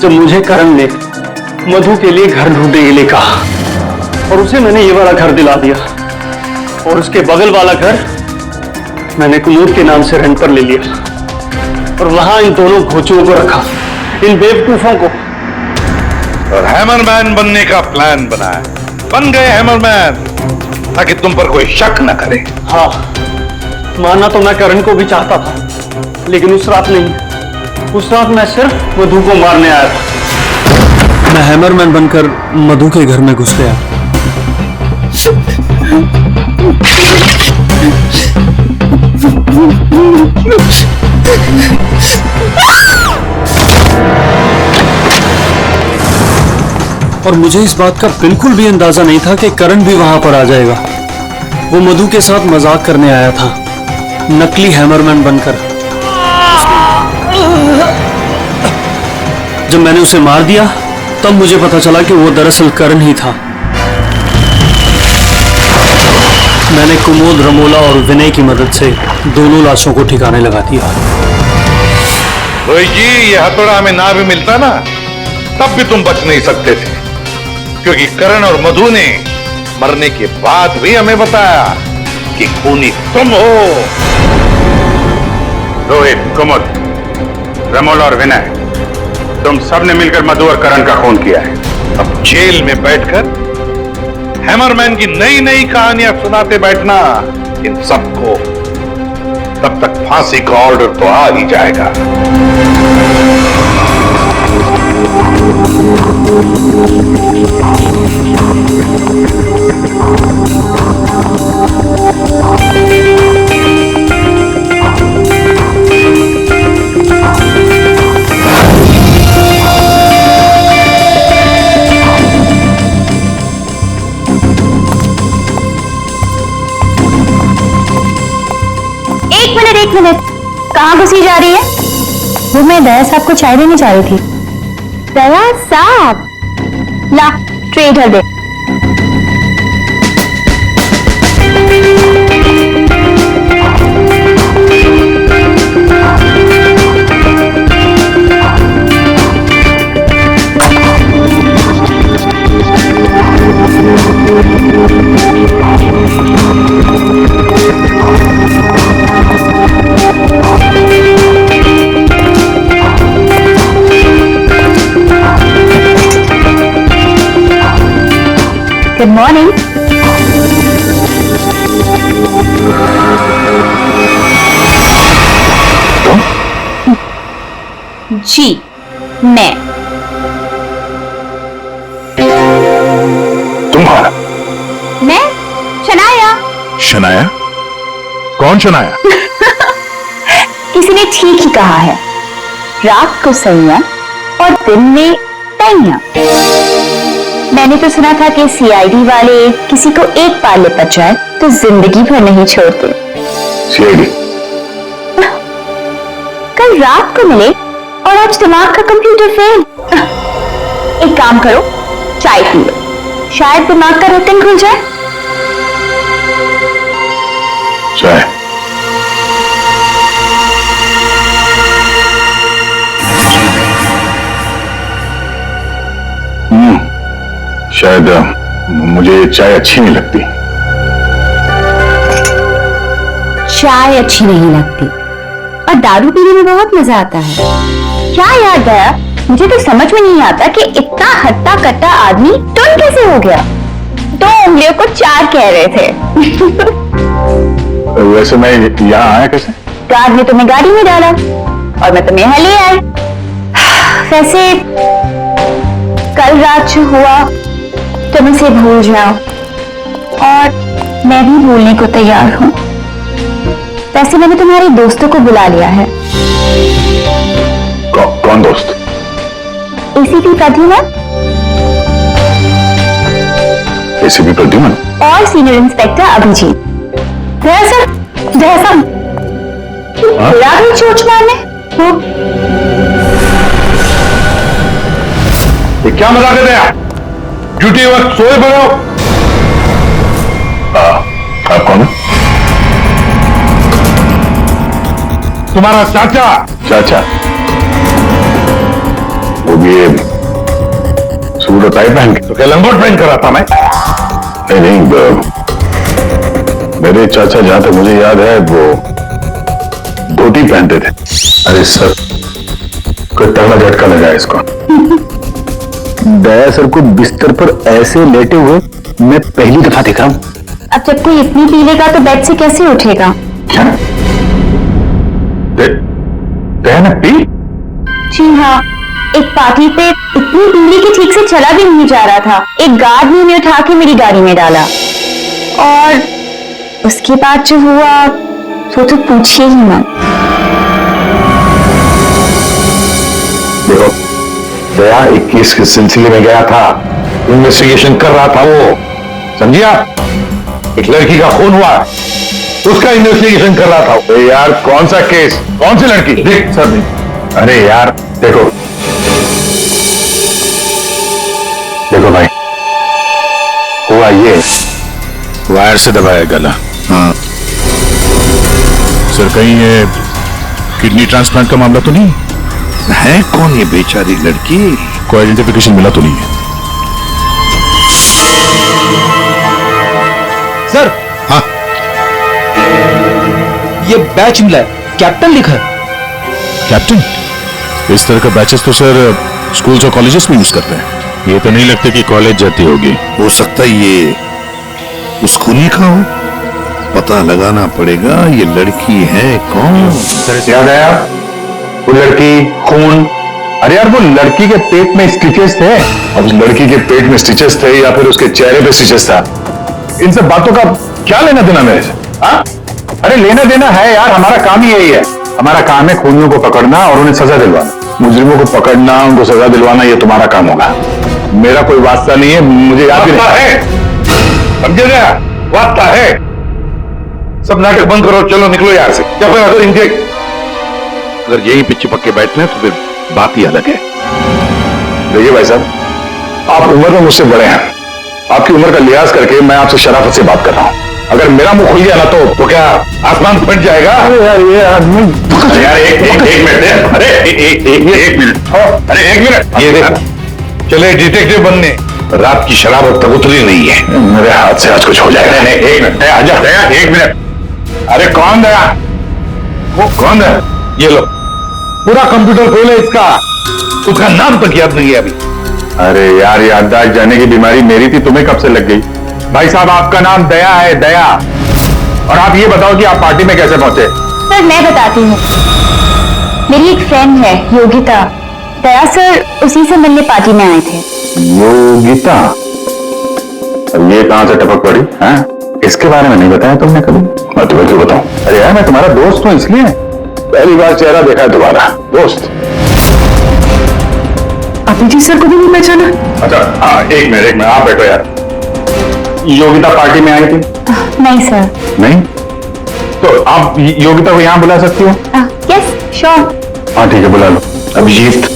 जब मुझे करण ने मधु के लिए घर ढूंढने के लिए कहा, और उसे मैंने ये वाला घर दिला दिया, और उसके बगल वाला घर मैंने कुमूद के नाम से रेंट पर ले लिया, और वहां इन दोनों घोचुओं को रखा, इन बेवकूफों को। और हैमरमैन बनने का प्लान बनाया। बन गए हैमरमैन, ताकि तुम पर कोई शक न करे। हाँ, मानना तो मैं करण को भी चाहता था, लेकिन उस रात नहीं। उस रात मैं सिर्फ मधु को मारने आया था। मैं हैमरमैन बनकर मधु के घर में घुस गया। और मुझे इस बात का बिल्कुल भी अंदाजा नहीं था कि करण भी वहां पर आ जाएगा। वो मधु के साथ मजाक करने आया था, नकली हैमरमैन बनकर। जब मैंने उसे मार दिया तब मुझे पता चला कि वो दरअसल करण ही था। मैंने कुमोद, रमोला और विनय की मदद से दोनों लाशों को ठिकाने लगा दिया। रोहित जी, ये हथौड़ा हमें ना भी मिलता ना, तब भी तुम बच नहीं सकते थे, क्योंकि करण और मधु ने मरने के बाद भी हमें बताया कि खूनी तुम हो। रोहित, कुमुद, रमोला और विनय, तुम सबने मिलकर मधु और करण का खून किया है। अब जेल में बैठकर हैमरमैन की नई नई कहानियां सुनाते बैठना इन सबको, तब तक फांसी का ऑर्डर तो आ ही जाएगा। एक मिनट, कहाँ घुसी जा रही है? वो मैं दया साहब को चाय देने जा रही थी। दया साहब, ला ट्रे इधर दे। Good morning. जी मैं। तुम्हारा? मैं शनाया। शनाया? कौन शनाया? किसी ने ठीक ही कहा है, रात को सैया और दिन में तैया। मैंने तो सुना था कि सीआईडी वाले किसी को एक बार लिपट जाए तो जिंदगी भर नहीं छोड़ते। सीआईडी? कल रात को मिले और आज दिमाग का कंप्यूटर फेल। एक काम करो, चाय पी लो, शायद दिमाग का रतन खुल जाए। चाय? शायद मुझे चाय अच्छी नहीं लगती। चाय अच्छी नहीं लगती और दारू पीने में बहुत मजा आता है। क्या याद आया, मुझे तो समझ में नहीं आता कि इतना हट्टा कट्टा आदमी टुन कैसे हो गया। 2 उंगलियों को 4 कह रहे थे। वैसे मैं यहाँ आया कैसे? कार ने तुम्हें गाड़ी में डाला और मैं तुम्हें यहाँ ले आई। वैसे कल रात जो हुआ तुम इसे भूल जाओ और मैं भी भूलने को तैयार हूं। वैसे मैंने तुम्हारे दोस्तों को बुला लिया है। कौन दोस्त? एसीपी प्रद्युमन। एसीपी प्रद्युमन और सीनियर इंस्पेक्टर अभिजीत। दहसम बुरा भी चोट मारने। ये क्या मजाक है दया? ड्यूटी वक्त सोए पड़े हो? आप कौन? तुम्हारा चाचा? चाचा? वो भी ये सूट और टाई पहन के? तो क्या लंगोट पहन कर आता मैं? नहीं, मेरे चाचा जहां तक मुझे याद है वो धोती पहनते थे। अरे सर, कोई तगड़ा झटका लगा इसको। दया सर को बिस्तर पर ऐसे लेटे हुए मैं पहली दफा देख रहा हूं। अब जब कोई इतनी पी लेगा तो बेड से कैसे उठेगा? क्या? दया ने पी? जी हाँ, एक पार्टी पे इतनी पीली कि ठीक से चला भी नहीं जा रहा था। एक गार्ड ने उन्हें उठा के मेरी गाड़ी में डाला और उसके बाद जो हुआ वो तो पूछिए ही मत। देखो, दया एक केस के सिलसिले में गया था इन्वेस्टिगेशन कर रहा था वो, समझिए आप? एक लड़की का खून हुआ, उसका इन्वेस्टिगेशन कर रहा था। अरे यार कौन सा केस, कौन सी लड़की? देख सर, अरे यार देखो देखो भाई, हुआ ये वायर से दबाया गला। हाँ सर कहीं ये किडनी ट्रांसप्लांट का मामला तो नहीं है? कौन ये बेचारी लड़की? कोई आइडेंटिफिकेशन मिला तो नहीं है? सर हाँ ये बैच मिला है, कैप्टन लिखा है। कैप्टन? इस तरह का बैचेस तो सर स्कूल्स और कॉलेजेस में यूज करते हैं। ये तो नहीं लगता कि कॉलेज जाती होगी। हो सकता है ये उस खूनी का हो, पता लगाना पड़ेगा। ये लड़की है कौन? याद आया वो लड़की, खून। अरे यार वो लड़की के पेट में स्टिचेस थे। अब उस लड़की के पेट में स्टिचेस थे या फिर उसके चेहरे पे स्टिचेस था, इन सब बातों का क्या लेना देना मेरे से? हाँ? अरे लेना देना है यार, हमारा काम ही यही है। हमारा काम है खूनियों को पकड़ना और उन्हें सजा दिलवाना। मुजरिमों को पकड़ना, उनको सजा दिलवाना, ये तुम्हारा काम होगा। मेरा कोई वास्ता नहीं है, मुझे याद भी नहीं है। समझे ना? वास्ता है। सब नाटक बंद करो, चलो निकलो यहाँ से। या फिर अगर इनके अगर यहीं पे चिपक के बैठने तो फिर बात ही अलग है। देखिए भाई साहब, आप उम्र में मुझसे बड़े हैं, आपकी उम्र का लिहाज करके मैं आपसे शराफत से बात कर रहा हूं। अगर मेरा मुंह खुल गया ना तो क्या आसमान फट जाएगा? अरे यार ये आदमी, अरे यार एक मिनट, अरे एक मिनट, अरे एक मिनट, ये देखो, चले डिटेक्टिव बनने। रात की शराब अब तक उतरी नहीं है। मेरे हाथ से आज कुछ हो जाएगा। नहीं एक मिनट, आजा दया, एक मिनट। अरे कौन दया? वो कौन है? ये लो, पूरा कंप्यूटर खोले इसका, उसका नाम तक याद नहीं है अभी। अरे यार याददाश्त जाने की बीमारी मेरी थी, तुम्हें कब से लग गई? भाई साहब आपका नाम दया है, दया। और आप ये बताओ कि आप पार्टी में कैसे पहुंचे? सर मैं बताती हूँ, मेरी एक फ्रेंड है योगिता, दया सर उसी से मिलने पार्टी में आए थे। योगिता? अब ये कहां से टपक पड़ी? हैं? इसके बारे में नहीं बताया तुमने कभी? मैं तुम्हें क्यों बताऊं? अरे यार मैं तुम्हारा दोस्त हूं, इसलिए पहली बार चेहरा देखा है तुम्हारा। दोस्त? अभिजीत सर को भी नहीं पहचाना? अच्छा हाँ, एक मिनट, आप बैठो यार। योगिता पार्टी में आई थी? नहीं सर। नहीं? तो आप योगिता को यहाँ बुला सकती हो? Yes sure. हाँ ठीक है, बुला लो। अभिजीत,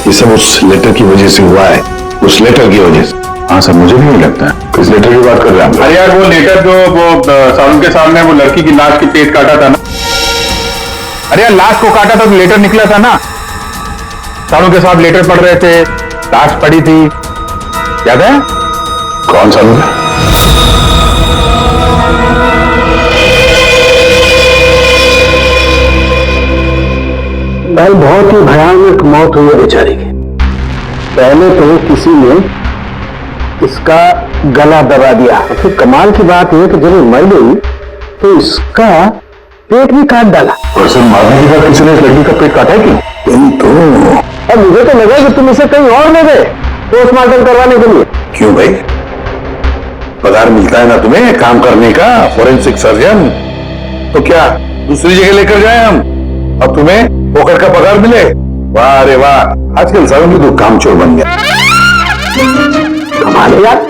ये सब उस लेटर की वजह से हुआ है, उस लेटर की वजह से। हाँ सर, मुझे भी नहीं लगता है। किस लेटर की बात कर रहे हैं? अरे यार वो लेटर जो वो साउंड के सामने वो लड़की की लाश की पेट काटा था ना। अरे यार लाश को काटा था तो लेटर निकला था ना। साउंड के साथ लेटर पढ़ रहे थे, लाश पड़ी थी, याद है? कौन सा लोग? भाई बहुत ही भयानक मौत हुई है बेचारी की। पहले तो किसी ने इसका गला दबा दिया, फिर कमाल की बात यह कि जब वो मर गई तो इसका पेट भी काट डाला। और सर मारने के बाद किसी ने इस लड़की का पेट काटा है क्यों? किंतु अब मुझे तो लगा कि तुम इसे कहीं और ले गए पोस्टमार्टम करवाने के लिए। क्यों भाई, पगार मिलता है ना तुम्हें काम करने का, फॉरेंसिक सर्जन? तो क्या दूसरी जगह लेकर जाए हम, अब तुम्हें पोकर का पगार मिले? वाह रे वाह, आजकल सर्जन भी तो काम चोर बन गया। कमाल है यार।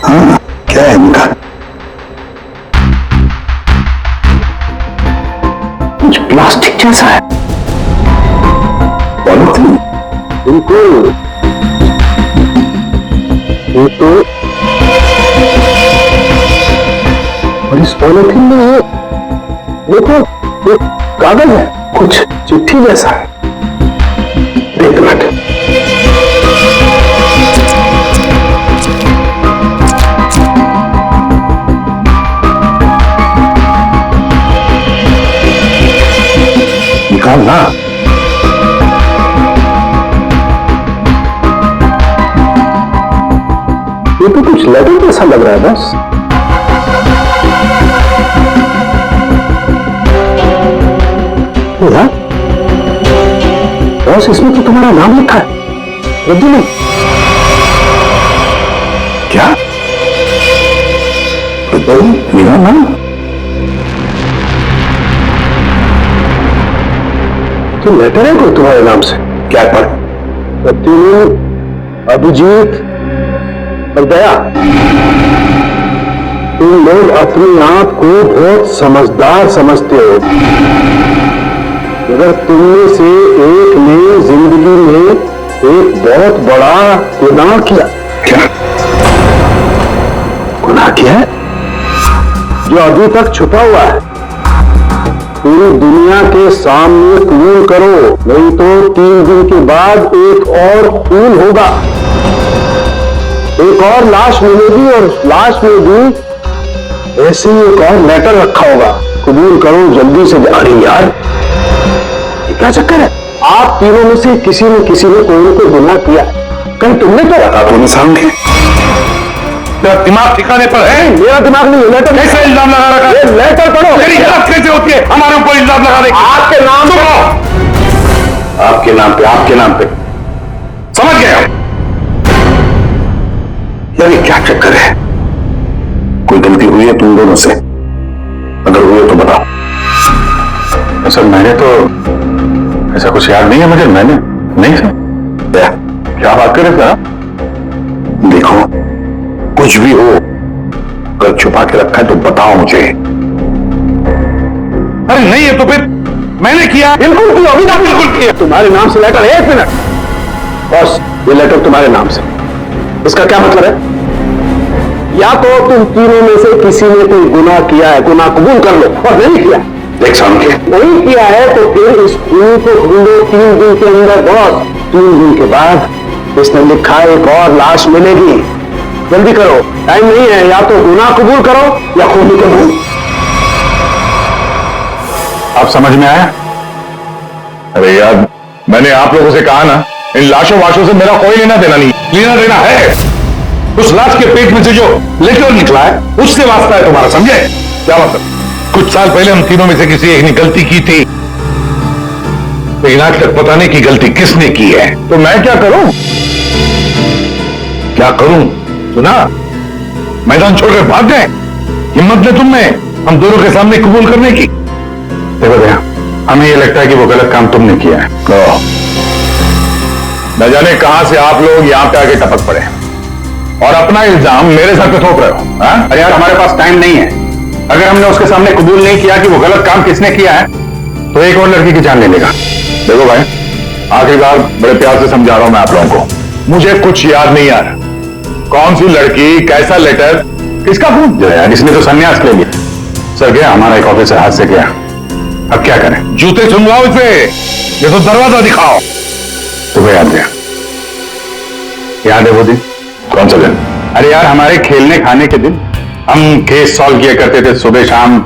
हाँ क्या है इनका? कुछ प्लास्टिक जैसा है। पॉलिथीन? बिल्कुल, ये तो और इस पॉलिथीन में ये देखो ये कागज है, कुछ चिट्ठी जैसा है। एक मिनट, निकाल ना। ये तो कुछ लेटर जैसा लग रहा है बस। यार बॉस, इसमें तो तुम्हारा नाम लिखा है, रद्दी नहीं? क्या मेरा नाम? तो लेटर है कोई तुम्हारे नाम से? क्या पर? तीनों अभिजीत और दया, तुम लोग अपने आप को बहुत समझदार समझते हो। अगर तुमने से एक ने जिंदगी में एक बहुत बड़ा गुनाह किया। क्या गुनाह किया है जो अभी तक छुपा हुआ है, पूरी दुनिया के सामने कबूल करो, नहीं तो 3 दिन के बाद एक और खून होगा, एक और लाश मिलेगी और लाश में भी ऐसे ही एक और लेटर रखा होगा। कबूल करो जल्दी से। अरे यार ये क्या चक्कर है? आप तीनों में से किसी ने कोई न कोई गुनाह किया, कहीं तुमने तो रखा तो इंसान के तेरा दिमाग ठिकाने पर है? मेरा दिमाग नहीं है। लेटर कैसे इल्जाम लगा रखा है? ये लेटर पढ़ो। तेरी हिम्मत कैसे होती है हमारे ऊपर इल्जाम लगा देगी? आपके नाम पे, आपके नाम पे समझ गए हम। यार ये क्या चक्कर है? कोई गलती हुई है तुम दोनों से? अगर हुई है तो बताओ। सर मैंने तो ऐसा कुछ याद नहीं है मुझे। मैंने नहीं सर। क्या बात कर रहे थे आप? देखो कुछ भी हो, अगर छुपा के रखा है तो बताओ मुझे। अरे नहीं है तो फिर मैंने किया। बिल्कुल किया, अभी ना बिल्कुल किया। तुम्हारे नाम से लेटर। 1 मिनट बॉस, ये लेटर तुम्हारे नाम से, इसका क्या मतलब है? या तो तुम तीनों में से किसी ने कोई गुनाह किया है, गुनाह कबूल कर लो, और नहीं किया। देख सामने नहीं किया है तो फिर इस खून को ढूंढो 3 दिन के अंदर बॉस। 3 दिन के बाद इसने लिखा है एक और लाश मिलेगी। जल्दी करो, टाइम नहीं है। या तो गुनाह कबूल करो या खून कबूल। आप समझ में आया? अरे यार मैंने आप लोगों से कहा ना, इन लाशों वाशों से मेरा कोई लेना देना नहीं। लेना देना है उस लाश के पेट में से जो लेटर निकला है, उससे वास्ता है तुम्हारा, समझे? क्या मतलब? कुछ साल पहले हम तीनों में से किसी एक ने गलती की थी, लेकिन आज तक पता नहीं कि गलती किसने की है। तो मैं क्या करूं? क्या करूं? सुना, मैदान छोड़कर भाग गए। हिम्मत ने तुमने हम दोनों के सामने कबूल करने की। देखो भैया, हमें ये लगता है कि वो गलत काम तुमने किया है। न जाने कहां से आप लोग यहां पे आके टपक पड़े और अपना इल्जाम मेरे सर पे थोप रहे हो। हाँ? अरे यार हमारे पास टाइम नहीं है। अगर हमने उसके सामने कबूल नहीं किया कि वो गलत काम किसने किया है तो एक और लड़की की जान ले लेगा। देखो भाई, आखिरी बार बड़े प्यार से समझा रहा हूं मैं आप लोगों को, मुझे कुछ याद नहीं आ रहा। कौन सी लड़की, कैसा लेटर, किसका फोन? यार इसने तो संन्यास ले लिया। सर गया हमारा एक ऑफिसर हाथ से गया, अब क्या करें? जूते सुनवाओ इसे, ये तो दरवाजा दिखाओ। तुम्हें याद गया? याद है वो दिन? कौन सा दिन? अरे यार हमारे खेलने खाने के दिन हम केस सॉल्व किया करते थे सुबह शाम,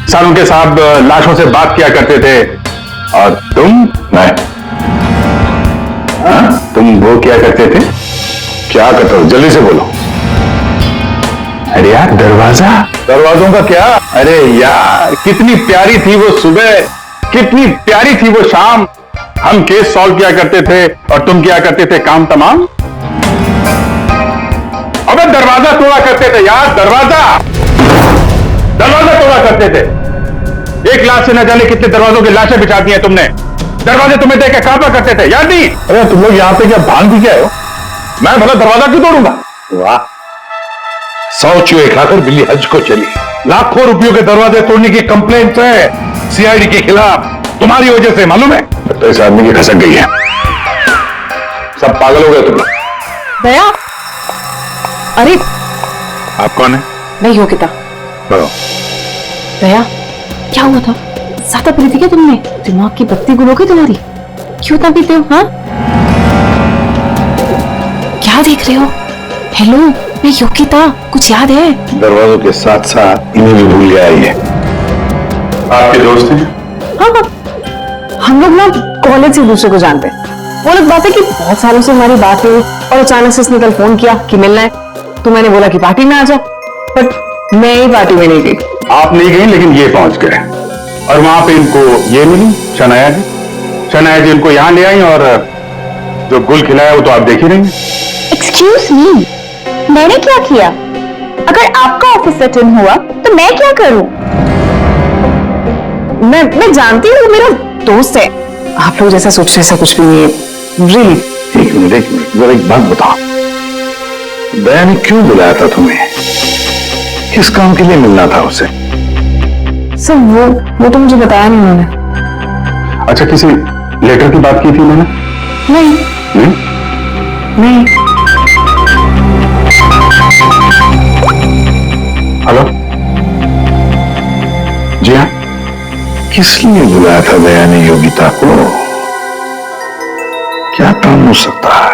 सारों के साथ लाशों से बात किया करते थे। और तुम? मैं? तुम वो किया करते थे? क्या करते हो? जल्दी से बोलो। अरे यार दरवाजा। दरवाजों का क्या? अरे यार कितनी प्यारी थी वो सुबह, कितनी प्यारी थी वो शाम। हम केस सॉल्व किया करते थे और तुम किया करते थे काम तमाम। अबे दरवाजा तोड़ा करते थे यार, दरवाजा तोड़ा करते थे। एक लाश से न जाने कितने दरवाजों की लाशें बिछा दी हैं तुमने। दरवाजे तुम्हें देख के कांपा करते थे, याद नहीं? अरे तुम लोग यहाँ पे क्या भांग भी क्या हो? मैं भला दरवाजा क्यों तोड़ूंगा? वाह, 100 चूहे खाकर बिल्ली हज को चली। लाखों रुपयों के दरवाजे तोड़ने की कंप्लेंट है सीआईडी के खिलाफ, तुम्हारी वजह से, मालूम है? तो इस आदमी की खसक गई है। सब पागल हो गए तुम लोग। दया, अरे आप कौन है? मैं योगिता। बताओ। दया, क्या हुआ था? ज्यादा पी थी क्या तुमने? दिमाग की बत्ती गुल हो गई तुम्हारी? क्यों था पीते हो? हाँ, क्या देख रहे हो? हेलो, मैं योगिता, कुछ याद है? दरवाजों के साथ साथ इन्हें भी भूल गया ये। आपके दोस्त हैं? हाँ हाँ, हम लोग ना कॉलेज से एक दूसरे को जानते हैं। वो लोग बात है कि बहुत सालों से हमारी बात हुई और अचानक से इसने कल फोन किया कि मिलना है, तो मैंने बोला कि पार्टी में आ जा, बट मैं ही पार्टी में नहीं गई। आप नहीं गई लेकिन ये पहुंच गए और वहां पे इनको ये मिली शनाया जी इनको यहां ले आई और जो गुल खिलाया वो तो आप देख ही रही हैं। एक्सक्यूज मी, मैंने क्या किया? अगर आपका ऑफिस अटेंड हुआ तो मैं क्या करूं? मैं जानती हूँ, मेरा दोस्त है। आप लोग जैसा सोच रहे ऐसा कुछ भी नहीं है। रियली। एक मिनट जरा एक बात बताओ, दया ने क्यों बुलाया था तुम्हें? किस काम के लिए मिलना था उसे? सर वो तो मुझे बताया नहीं उन्होंने। अच्छा, किसी लेटर की बात की थी मैंने? नहीं। नहीं। हेलो, जी हाँ। किस लिए बुलाया था दया ने योगिता को? क्या काम हो सकता है?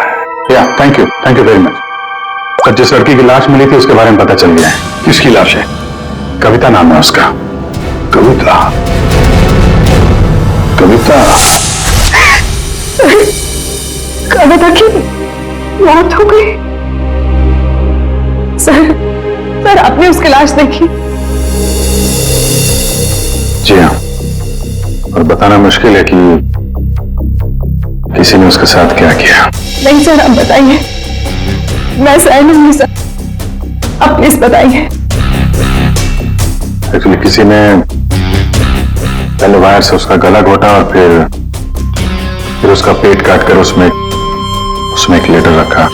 या थैंक यू वेरी मच। पर जिस लड़की की लाश मिली थी उसके बारे में पता चल गया है। किसकी लाश है? कविता नाम है उसका। कविता? कविता की मौत हो गई? सर आपने उसकी लाश देखी? जी हाँ, और बताना मुश्किल है कि किसी ने उसके साथ क्या किया। नहीं सर, आप बताइए। मैं सहन नहीं सर, आप प्लीज बताइए। एक्चुअली किसी ने पहले वायर से उसका गला घोटा और फिर उसका पेट काटकर उसमें एक लेटर रखा।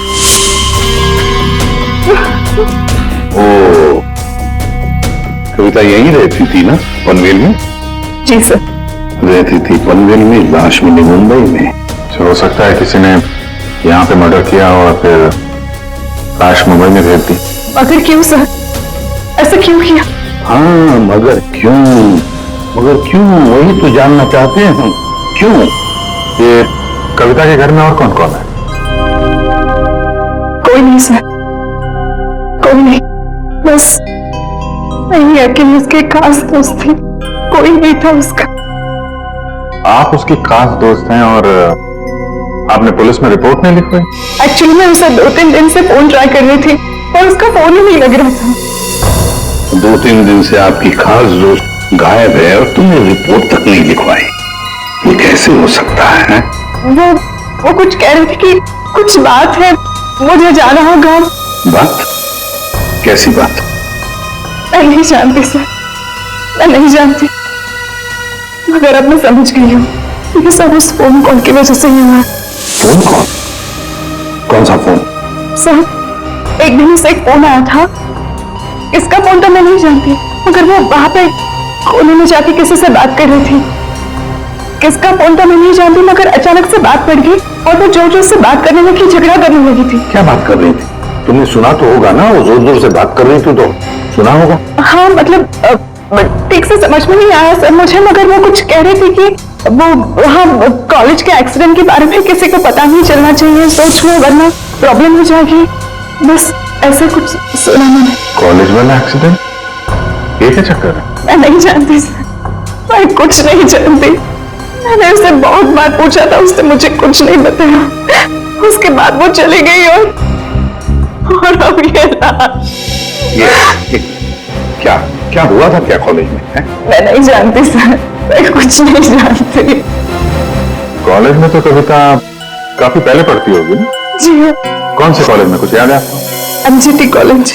ओ, कविता यहीं रहती थी ना, पनवेल में? जी सर। रहती थी पनवेल में, लाश मिली मुंबई में। तो हो सकता है किसी ने यहाँ पे मर्डर किया और फिर लाश मुंबई में भेज दी। मगर क्यों सर? ऐसा क्यों किया? हाँ, मगर क्यों वही तो जानना चाहते हैं हम। क्यों? ये कविता के घर में और कौन कौन है? कोई नहीं सर, कोई नहीं। बस मैं अकेली उसके खास दोस्त थी, कोई नहीं था उसका। आप उसकी खास दोस्त हैं और आपने पुलिस में रिपोर्ट नहीं लिखवाई? एक्चुअली मैं उसे 2-3 दिन से फोन ट्राई कर रही थी और उसका फोन ही नहीं लग रहा था। 2-3 दिन से आपकी खास दोस्त गायब है और तुमने रिपोर्ट तक नहीं लिखवाई? ये कैसे हो सकता है? वो कुछ कह रही थी कि कुछ बात है, मुझे जाना होगा। बात? कैसी बात? मैं नहीं जानती सर, मैं नहीं जानती, मगर अब मैं समझ गई हूँ ये सब उस फोन कॉल की वजह से ही हुआ। Phone call? कौन सा फोन? सर एक दिन उसे एक फोन आया था, इसका फोन तो मैं नहीं जानती, मगर वो वहां पे कोने में जाके किसी से बात कर रही थी। किसका फोन तो मैं नहीं जानती, मगर अचानक से बात पड़ गई और वो जोर से बात करने लगी, झगड़ा करने लगी थी। क्या बात कर रही थी? तुमने सुना तो होगा ना, वो जोर से बात कर रही थी तो सुना होगा। हाँ मतलब ठीक से समझ में नहीं आया सर मुझे, मगर वो कुछ कह रही थी कि वो वहाँ कॉलेज के एक्सीडेंट के बारे में किसी को पता नहीं चलना चाहिए, सोच लो वरना प्रॉब्लम हो जाएगी। बस ऐसे कुछ सुना मैंने। कॉलेज वाला एक्सीडेंट? ये क्या चक्कर है? मैं नहीं जानती सर, मैं कुछ नहीं जानती। मैंने उससे बहुत बार पूछा था, उसने मुझे कुछ नहीं बताया। उसके बाद वो चली गई और अब ये क्या हुआ था क्या कॉलेज में है? मैं नहीं जानती सर, मैं कुछ नहीं जानती। कॉलेज में तो कविता काफी पहले पढ़ती होगी ना? जी हाँ। कौन से कॉलेज में, कुछ याद है आपको? MGT college.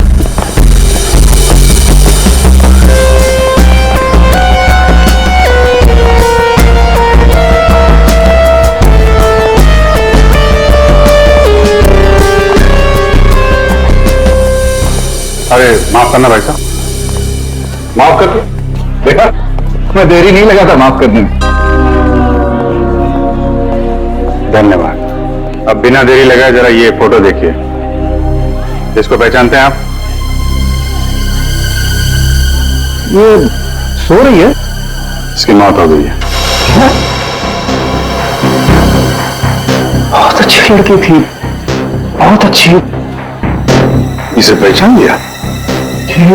अरे माफ करना भाई साहब। माफ कर दो। देखा, मैं देरी नहीं लगा था माफ करने में। धन्यवाद। अब बिना देरी लगाए जरा ये फोटो देखिए। इसको पहचानते हैं आप? ये सो रही है? इसकी मौत हो गई है। बहुत अच्छी लड़की थी, बहुत अच्छी। इसे पहचान लिया? ये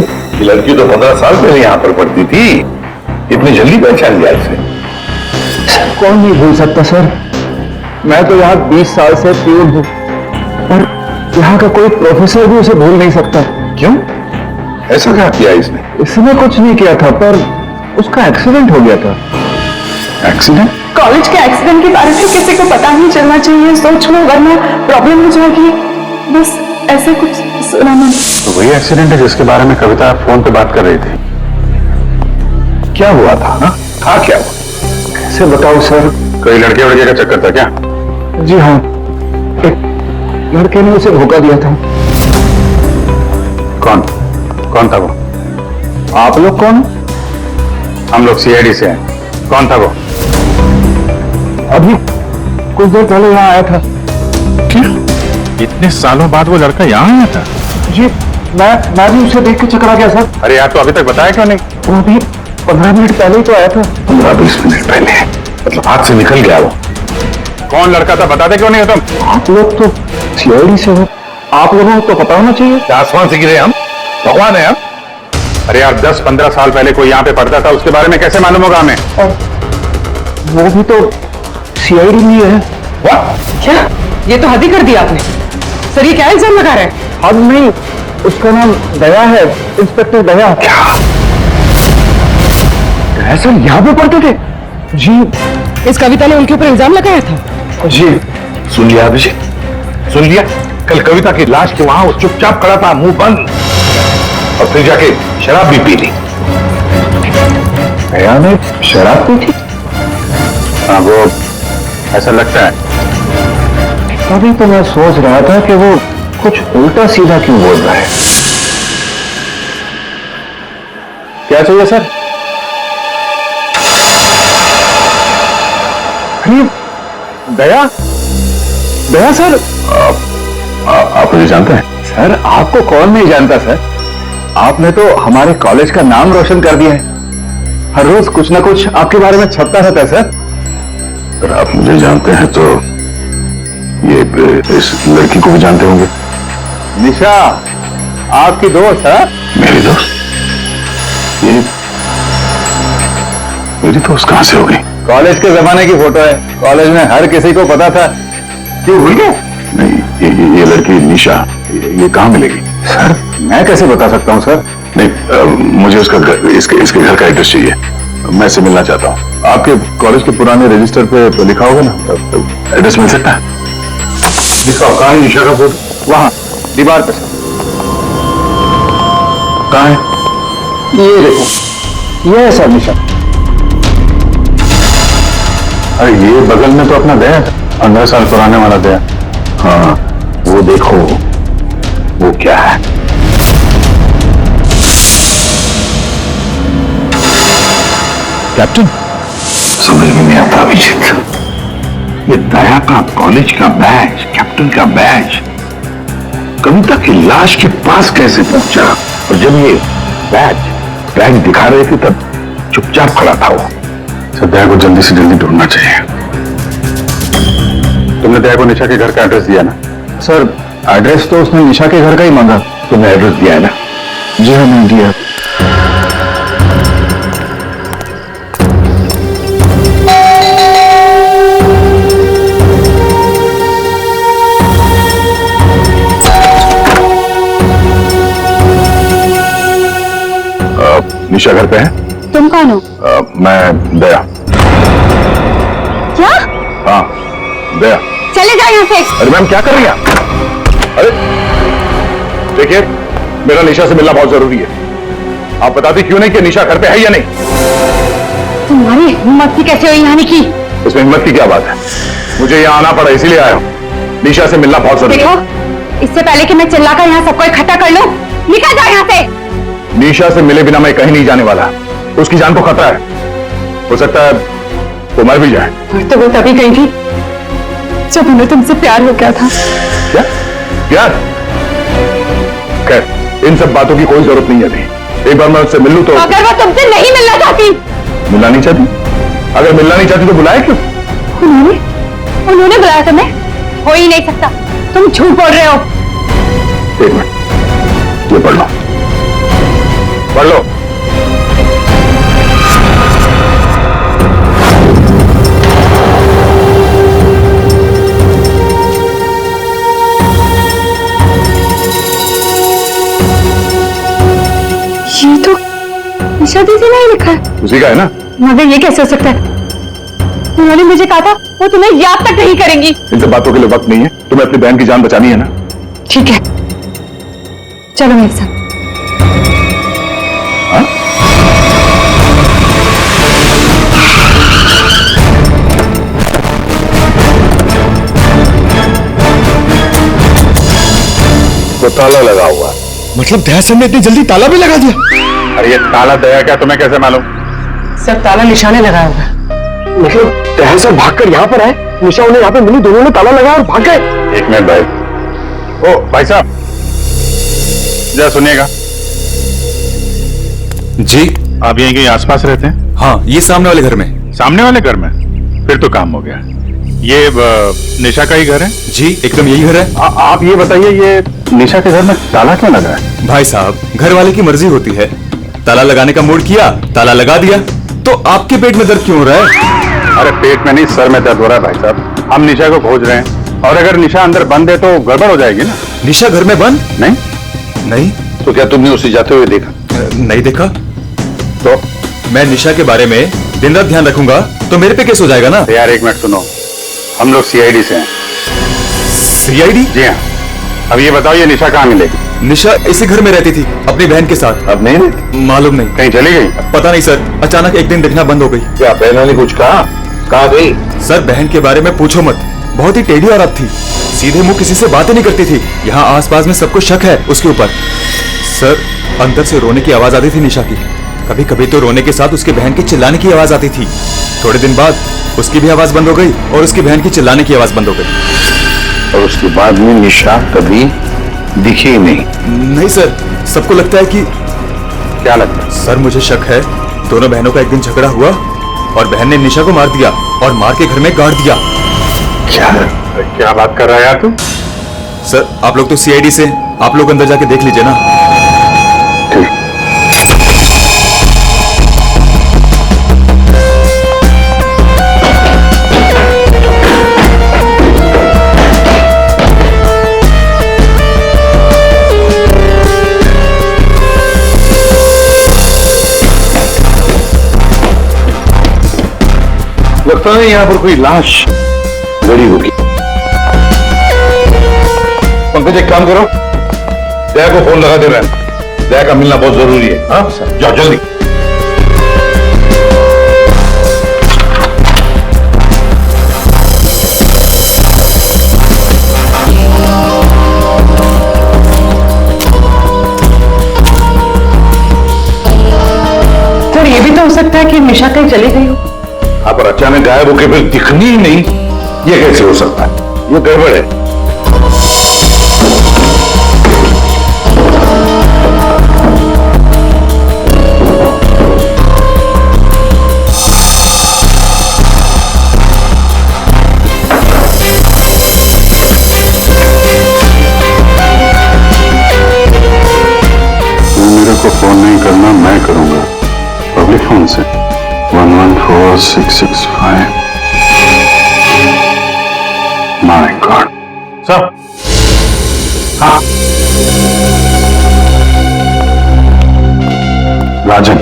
लड़की तो 15 साल पहले यहाँ पर पढ़ती थी, इतनी जल्दी पहचान लिया इसे? कौन नहीं भूल सकता सर, मैं तो यहाँ 20 साल से प्यूर हूँ और यहाँ का कोई प्रोफेसर भी उसे भूल नहीं सकता। क्यों? ऐसा क्या किया इसने? इसने कुछ नहीं किया था, पर उसका एक्सीडेंट हो गया था। एक्सीडेंट? कॉलेज के एक्सीडेंट के बारे में किसी को पता नहीं चलना चाहिए, सोच लो वरना प्रॉब्लम हो जाएगी। बस ऐसे कुछ सुना मैंने। तो वही एक्सीडेंट है जिसके बारे में कविता फोन पे बात कर रही थी। क्या हुआ था? हाँ क्या हुआ? कैसे बताऊं सर? कोई लड़के वड़के का चक्कर था क्या? जी हाँ, एक लड़के ने उसे धोखा दिया था। कौन कौन था वो? आप लोग कौन? हम लोग सीआईडी से हैं। कौन था वो? अभी कुछ देर पहले यहाँ आया था। क्या? इतने सालों बाद वो लड़का यहाँ आया था? जी मैं भी उसे देख के चकरा गया सर। अरे यार, तो अभी तक बताया क्यों नहीं? वो अभी 15 मिनट पहले ही तो आया था। 15-20 मिनट पहले, मतलब हाथ से निकल गया वो। कौन लड़का था, बताते क्यों नहीं हो तुम? आप लोग तो सीआईडी से हो, आप लोगों को तो पता होना चाहिए। क्या आसमान से गिरे हम? भगवान है हम? अरे यार, 10-15 साल पहले कोई यहाँ पे पढ़ता था, उसके बारे में कैसे मालूम होगा हमें? और वो भी तो सीआईडी में है। वाह, क्या? ये तो हद ही कर दिया आपने। सर ये क्या इल्जाम लगा रहे हैं? अब नहीं, उसका नाम दया है, इंस्पेक्टर दया। क्या सर यहाँ पे पढ़ते थे? जी। इस कविता ने उनके ऊपर इल्जाम लगाया था? जी। सुन लिया अभिषेक, सुन लिया? कल कविता की लाश के वहां वो चुपचाप खड़ा था, मुंह बंद, और फिर जाके शराब भी पी ली। दया ने शराब पी थी? हाँ, वो ऐसा लगता है। अभी तो मैं सोच रहा था कि वो कुछ उल्टा सीधा क्यों बोल रहा है। क्या चाहिए सर? अरे दया, दया सर। आप मुझे जानते हैं? सर आपको कौन नहीं जानता सर, आपने तो हमारे कॉलेज का नाम रोशन कर दिया है। हर रोज कुछ ना कुछ आपके बारे में छपता रहता है सर। अगर आप मुझे जानते हैं तो ये इस लड़की को भी जानते होंगे। निशा आपकी दोस्त है? मेरी दोस्त? ये मेरी दोस्त कहां से हो गई? कॉलेज के जमाने की फोटो है, कॉलेज में हर किसी को पता था। क्यों भूल गए? नहीं, ये लड़की निशा, ये कहां मिलेगी? सर मैं कैसे बता सकता हूँ सर? नहीं, मुझे उसका घर, इसके घर का एड्रेस चाहिए। मैं इससे मिलना चाहता हूँ। आपके कॉलेज के पुराने रजिस्टर पे लिखा होगा ना, एड्रेस मिल सकता है? दिखाओ, कहाँ है निशा का फोटो? वहां दीवार पे सर। कहाँ है? ये देखो, ये है सर निशा। अरे ये बगल में तो अपना दया है, 15 साल पुराने वाला दया। हाँ, वो देखो, वो क्या है? कैप्टन, समझ में नहीं आता अभिजीत। ये दया का कॉलेज का बैच, कैप्टन का बैच, कविता की लाश के पास कैसे पहुंचा? और जब ये बैच दिखा रहे थे तब चुपचाप खड़ा था वो। सर दया को जल्दी से जल्दी ढूंढना चाहिए। तुमने दया को निशा के घर का एड्रेस दिया ना? सर एड्रेस तो उसने निशा के घर का ही मांगा। तुमने एड्रेस दिया है ना? जी हाँ मैंने दिया। निशा घर पे है? तुम कौन हो? मैं दया। क्या? हाँ दया। चले जाओ यहाँ से। अरे मैम क्या कर रही हैं? अरे देखिए, मेरा निशा से मिलना बहुत जरूरी है। आप बताती क्यों नहीं कि निशा घर पे है या नहीं? तुम्हारी हिम्मत ही कैसे हुई आने की? इसमें हिम्मत की क्या बात है? मुझे यहाँ आना पड़ा इसलिए आया हूँ। निशा से मिलना बहुत जरूरी है। देखो, इससे पहले कि मैं चिल्लाकर यहाँ सबको इकट्ठा कर लूं, निकल जाओ यहाँ से। निशा से मिले बिना मैं कहीं नहीं जाने वाला। उसकी जान को खतरा है, हो सकता है वो मर भी जाए। और तो वो तभी गई थी जब उन्हें तुमसे प्यार हो गया था। क्या प्यार? खैर इन सब बातों की कोई जरूरत नहीं है अभी। एक बार मैं उससे मिल लूं तो। अगर वो तुमसे नहीं मिलना चाहती? मिलना नहीं चाहती? अगर मिलना नहीं चाहती तो बुलाया क्यों? उन्होंने बुलाया तुम्हें? हो ही नहीं सकता, तुम झूठ बोल रहे हो। एक मिनट, ये पढ़ लो, पढ़ लो। ये तो निशा दीदी ने ही लिखा है। उसी का है ना? मगर ये कैसे हो सकता है? उन्होंने मुझे कहा था वो तुम्हें याद तक नहीं करेंगी। इन सब बातों के लिए वक्त नहीं है। तुम्हें अपनी बहन की जान बचानी है ना? ठीक है, चलो मेरे साथ। हाँ? तो ताला लगा हुआ। मतलब दया सर ने इतनी जल्दी ताला भी लगा दिया? अरे ये ताला दया क्या तुम्हें कैसे मालूम? सर ताला निशाने लगाया होगा। मतलब दया सर भागकर यहाँ पर आए, निशा उन्हें यहाँ पे मिली, दोनों ने ताला लगाया और भाग गए। एक मिनट भाई। ओ भाई साहब जरा सुनिएगा। जी आप यहीं कहीं आसपास रहते हैं? हाँ, ये सामने वाले घर में। सामने वाले घर में? फिर तो काम हो गया। ये निशा का ही घर है? जी एकदम यही घर है। आप ये बताइए, ये निशा के घर में ताला क्यों लगा है? भाई साहब, घर वाले की मर्जी होती है, ताला लगाने का मूड किया, ताला लगा दिया। तो आपके पेट में दर्द क्यों हो रहा है? अरे पेट में नहीं, सर में दर्द हो रहा है भाई साहब। हम निशा को खोज रहे हैं और अगर निशा अंदर बंद है तो गड़बड़ हो जाएगी ना। निशा घर में बंद? नहीं। तो क्या तुमने उसे जाते हुए देखा? नहीं देखा। तो मैं निशा के बारे में दिन रात ध्यान रखूंगा तो मेरे पे केस हो जाएगा ना। यार एक मिनट सुनो, हम लोग सीआईडी से हैं। सीआईडी? जी हाँ। अब ये बताओ, ये निशा कहाँ मिलेगी? निशा इसी घर में रहती थी अपनी बहन के साथ। अब नहीं रहती? मालूम नहीं, कहीं चली गई? पता नहीं सर, अचानक एक दिन दिखना बंद हो गई। क्या बहना ने कुछ कहा? कहाँ गई? सर बहन के बारे में पूछो मत, बहुत ही टेढ़ी औरत थी, सीधे मुंह किसी से बातें नहीं करती थी। यहाँ आसपास में सबको शक है उसके ऊपर। सर अंदर से रोने की आवाज आती थी निशा की, कभी कभी तो रोने के साथ उसके बहन के चिल्लाने की आवाज आती थी। थोड़े दिन बाद उसकी भी आवाज बंद हो गई और उसकी बहन की चिल्लाने की आवाज बंद हो गई। और उसके बाद में निशा कभी दिखी ही नहीं? नहीं सर, सबको लगता है कि। क्या लगता है? सर मुझे शक है दोनों बहनों का एक दिन झगड़ा हुआ और बहन ने निशा को मार दिया और मार के घर में गाड़ दिया। क्या बात कर रहा है यार तू? सर आप लोग तो सीआईडी से, आप लोग अंदर जाके देख लीजिए ना। ठीक। लगता है यहाँ पर कोई लाश गड़ी होगी। पंकज एक काम करो, दया को फोन लगा दे रहे हैं, दया का मिलना बहुत जरूरी है। हाँ सर, जाओ जल्दी। सर ये भी तो हो सकता है कि निशा कहीं चली गई हो। हाँ, पर अचानक गायब होके फिर दिखनी ही नहीं, ये कैसे हो सकता है? ये गड़बड़ है। मेरे को फोन नहीं करना, मैं करूंगा पब्लिक फोन से। 114665। My God. सर। हाँ राजन,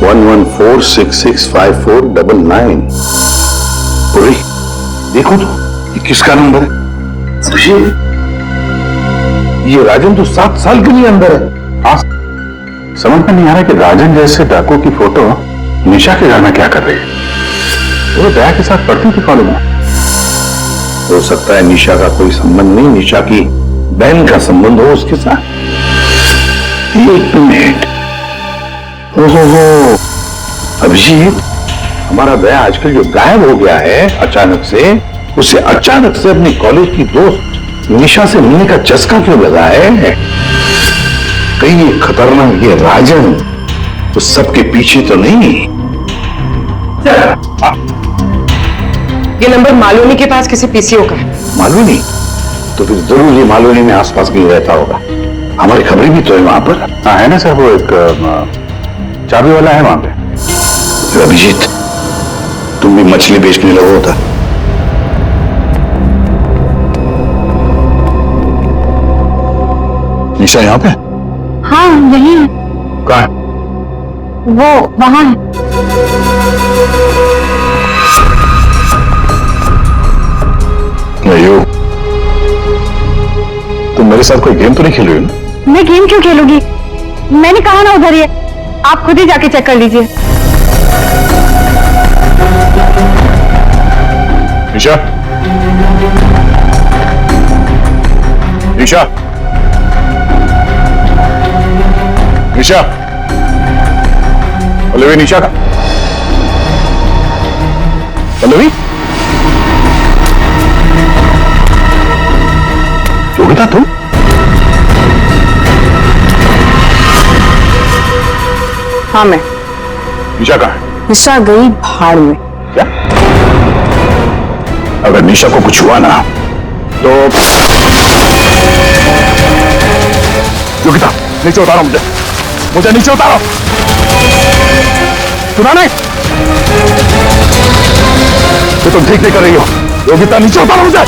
वन 114665499। अरे देखो तो, ये किसका नंबर है? अभिषेक, ये राजन तो 7 साल के लिए अंदर है। हाँ, समझ में नहीं आ रहा कि राजन जैसे डाकू की फोटो निशा के घर में क्या कर रही है। वो दया के साथ पढ़ती थी कॉलेज में। हो सकता है निशा का कोई संबंध नहीं, निशा की बहन का संबंध हो उसके साथ। एक मिनट, ओहो, अभिजीत, हमारा दया आजकल जो गायब हो गया है अचानक से, उसे अचानक से अपनी कॉलेज की दोस्त निशा से मिलने का चस्का क्यों लगा है? कहीं ये खतरनाक ये राजन तो सबके पीछे तो नहीं? ये नंबर मालूनी के पास किसी पीसीओ का है। मालूनी? तो फिर जरूर ये मालूनी में आसपास कहीं रहता होगा। हमारी खबरें भी तो है वहां पर। हाँ है ना सर, वो एक चाबी वाला है वहां पे। अभिजीत, तुम भी मछली बेचने लगो होता। निशा यहाँ पे? हाँ यही है। कहाँ है? वो वहां है। नहीं, तुम मेरे साथ कोई गेम तो नहीं खेल रही हो ना? मैं गेम क्यों खेलूंगी? मैंने कहा ना उधर ही है, आप खुद ही जाके चेक कर लीजिए। निशा, निशा, निशा, पल्लवी, निशा का पल्लवी, योगिता तुम? हाँ मैं। निशा कहाँ है? निशा गई भाड़ में। क्या? अगर निशा को कुछ हुआ ना तो योगिता, नीचे उतारो मुझे नीचे उतारो। सुना नहीं? तो तुम ठीक नहीं कर रही हो। योगिता, नीचे उतारो मुझे।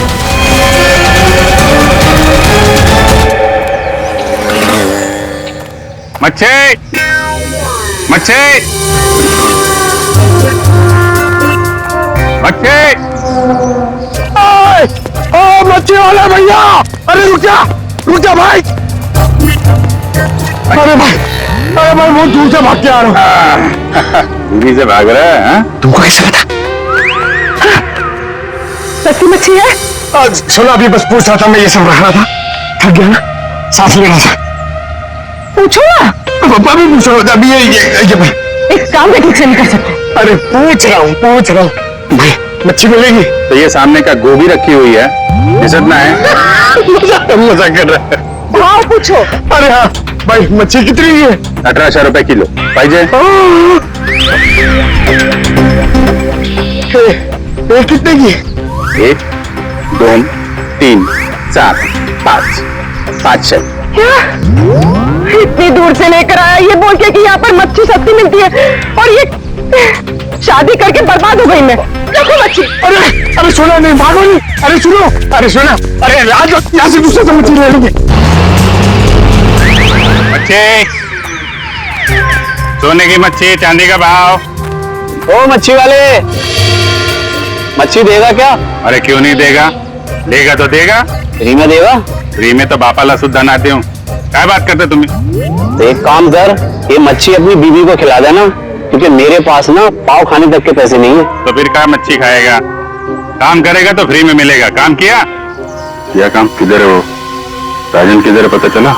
मच्छी, मच्छी, मच्छी, ओ मच्छी वाले भैया, अरे रुक जा भाई। अरे भाई बहुत दूर से भाग के आ रहा हूँ। दूरी से भाग रहा है? हाँ? तुमको कैसे पता? सच्ची मच्छी है? सुनो, अभी बस पूछ रहा था, मैं ये सब रख रहा था, थक गया ना, सांस लेना था। पूछो ना। पापा भी पूछ रहा था अभी। ये इस काम में ठीक से नहीं कर सकते। अरे पूछ रहा हूँ भाई, मच्छी मिलेगी? तो ये सामने का गोभी रखी हुई है, इतना है। मजा कर रहा है। हाँ पूछो। अरे हाँ भाई, मच्छी कितनी है? 1800 रुपए किलो। भाई जी ये कितने की? 1, 2, 3, 4, 5 छह। क्या? इतनी दूर से लेकर आया ये बोल के कि यहाँ पर मच्छी सस्ती मिलती है, और ये शादी करके बर्बाद हो गई मैं। देखो मच्छी। अरे सुनो, नहीं भागो नहीं। अरे सुनो, अरे आज यहाँ से दूसरे से मच्छी ले लेंगे। मच्छी, सोने की मच्छी, चांदी का भाव। ओ मच्छी वाले, मच्छी देगा क्या? अरे क्यों नहीं देगा, लेगा तो देगा। फ्री में देगा? फ्री में तो बापाला सुद्धा नाते हूँ। क्या बात करते तुम? तो एक काम कर, ये मच्छी अपनी बीवी को खिला देना, क्योंकि मेरे पास ना पाव खाने तक के पैसे नहीं है। तो फिर क्या मच्छी खाएगा? काम करेगा तो फ्री में मिलेगा। काम किया काम? किधर है वो राजन, किधर है पता चला?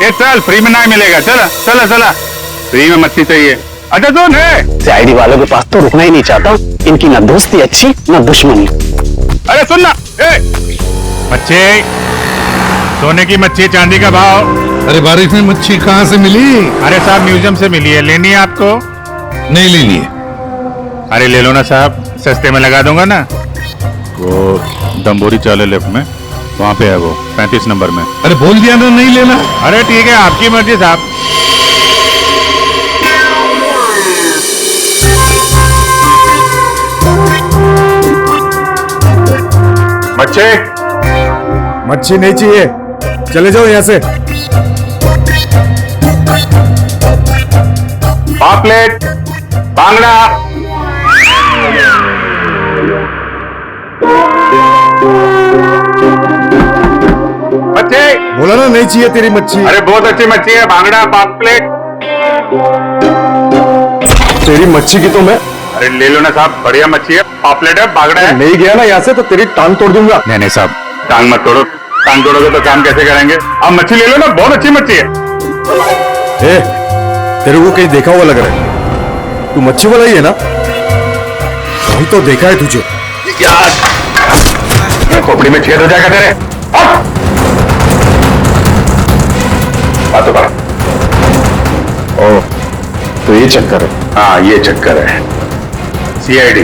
ये चल, फ्री में नहीं मिलेगा। चला फ्री में मच्छी चाहिए। अच्छा सुन है, सीआईडी वालों के पास तो रुकना ही नहीं चाहता, इनकी ना दोस्ती अच्छी ना दुश्मनी। अरे सुन ना, मच्छी, सोने की मच्छी, चांदी का भाव। अरे बारिश में मच्छी कहाँ से मिली? अरे साहब म्यूजियम से मिली है, लेनी है आपको? नहीं लेनी है। अरे ले लो ना साहब, सस्ते में लगा दूंगा ना। वो दम्बोरी चाले लेफ्ट में, वहां पे है वो 35 नंबर में। अरे बोल दिया ना नहीं लेना। अरे ठीक है, आपकी मर्जी साहब। मच्छी नहीं चाहिए, चले जाओ यहाँ से। पापलेट, बांगड़ा। मच्छी बोला ना नहीं चाहिए तेरी मच्छी। अरे बहुत अच्छी मच्छी है, बांगड़ा, पापलेट। तेरी मच्छी की तो मैं। अरे ले लो ना साहब, बढ़िया मच्छी है, पापलेट है, बांगड़ा है। नहीं गया ना यहाँ से तो तेरी टांग तोड़ दूंगा। नहीं साहब, टांग मत तोड़ो। टांग तोड़ोगे तो काम कैसे करेंगे? आप मच्छी ले लो ना, बहुत अच्छी मच्छी है। ए, तेरे को कहीं देखा हुआ लग रहा है। तू मच्छी वाला ही है ना? वही तो देखा है तुझे। यार खोपड़ी में छेद हो जाएगा तेरे। बात तो कर। ओ, तो ये चक्कर है। हाँ ये चक्कर है। सीआईडी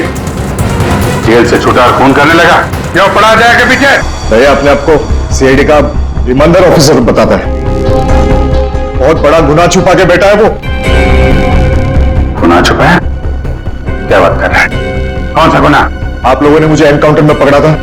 जेल से छूटा और खून करने लगा, क्यों पड़ा जाएगा पीछे? भैया अपने आप को सीआईडी का ईमानदार ऑफिसर बताता है। बहुत बड़ा गुनाह छुपा के बैठा है वो। गुनाह छुपा है? क्या बात कर रहा है? कौन सा गुनाह? आप लोगों ने मुझे एनकाउंटर में पकड़ा था।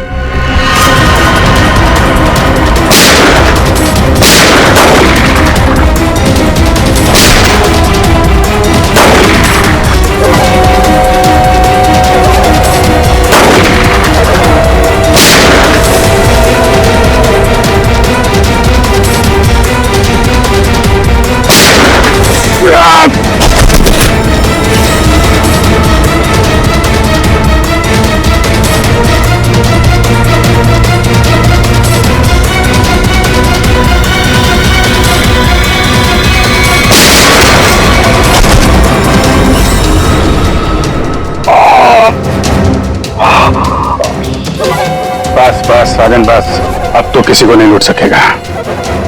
राजन बस, अब तो किसी को नहीं लूट सकेगा।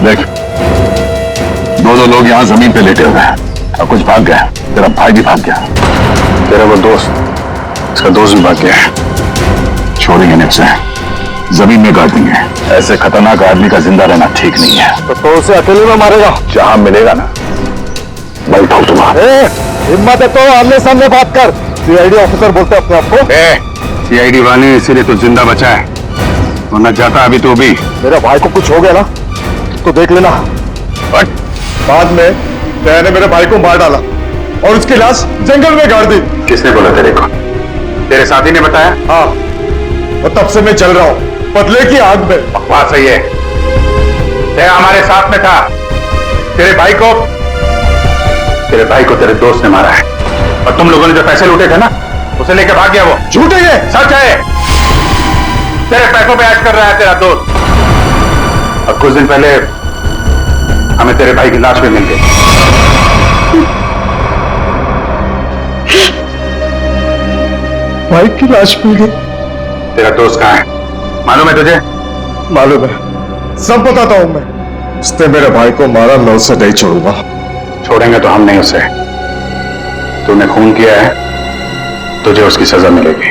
देख, दो लोग यहाँ जमीन पे लेटे हुए हैं और कुछ भाग गए। तेरा भाई भी भाग गया, तेरा वो दोस्त, इसका दोस्त भी भाग गया है। छोड़ेंगे नहीं उसे, जमीन में गाड़ देंगे। ऐसे खतरनाक आदमी का जिंदा रहना ठीक नहीं है। तो उसे अकेले में मारेगा? जहां मिलेगा ना, बल ठोक दूंगा। हिम्मत है तो आमने सामने बात कर। सीआईडी ऑफिसर बोलते अपने आप को। सीआईडी वाले इसीलिए तो जिंदा बचा है, वरना जाता अभी तो भी। मेरे भाई को कुछ हो गया ना तो देख लेना। बाद में तेरे मेरे भाई को मार डाला और उसकी लाश जंगल में गाड़ दी। किसने बोला तेरे को? तेरे साथी ने बताया? हाँ, और तब से मैं चल रहा हूँ बदले की आग में। बकवास है ये। तेरा हमारे साथ में था। तेरे भाई को तेरे दोस्त ने मारा है, और तुम लोगों ने जो पैसे लूटे थे ना, उसे लेकर भाग गया वो। झूठ है ये? सच है। तेरे पैसों पे ऐश कर रहा है तेरा दोस्त। और कुछ दिन पहले हमें तेरे भाई की लाश भी मिल गई। भाई की लाश मिल गई? तेरा दोस्त कहाँ है, मालूम है तुझे? मालूम है, सब बताता हूं मैं। उसने मेरे भाई को मारा, मैं उसे नहीं छोड़ूंगा। छोड़ेंगे तो हम नहीं उसे। तूने खून किया है, तुझे उसकी सजा मिलेगी।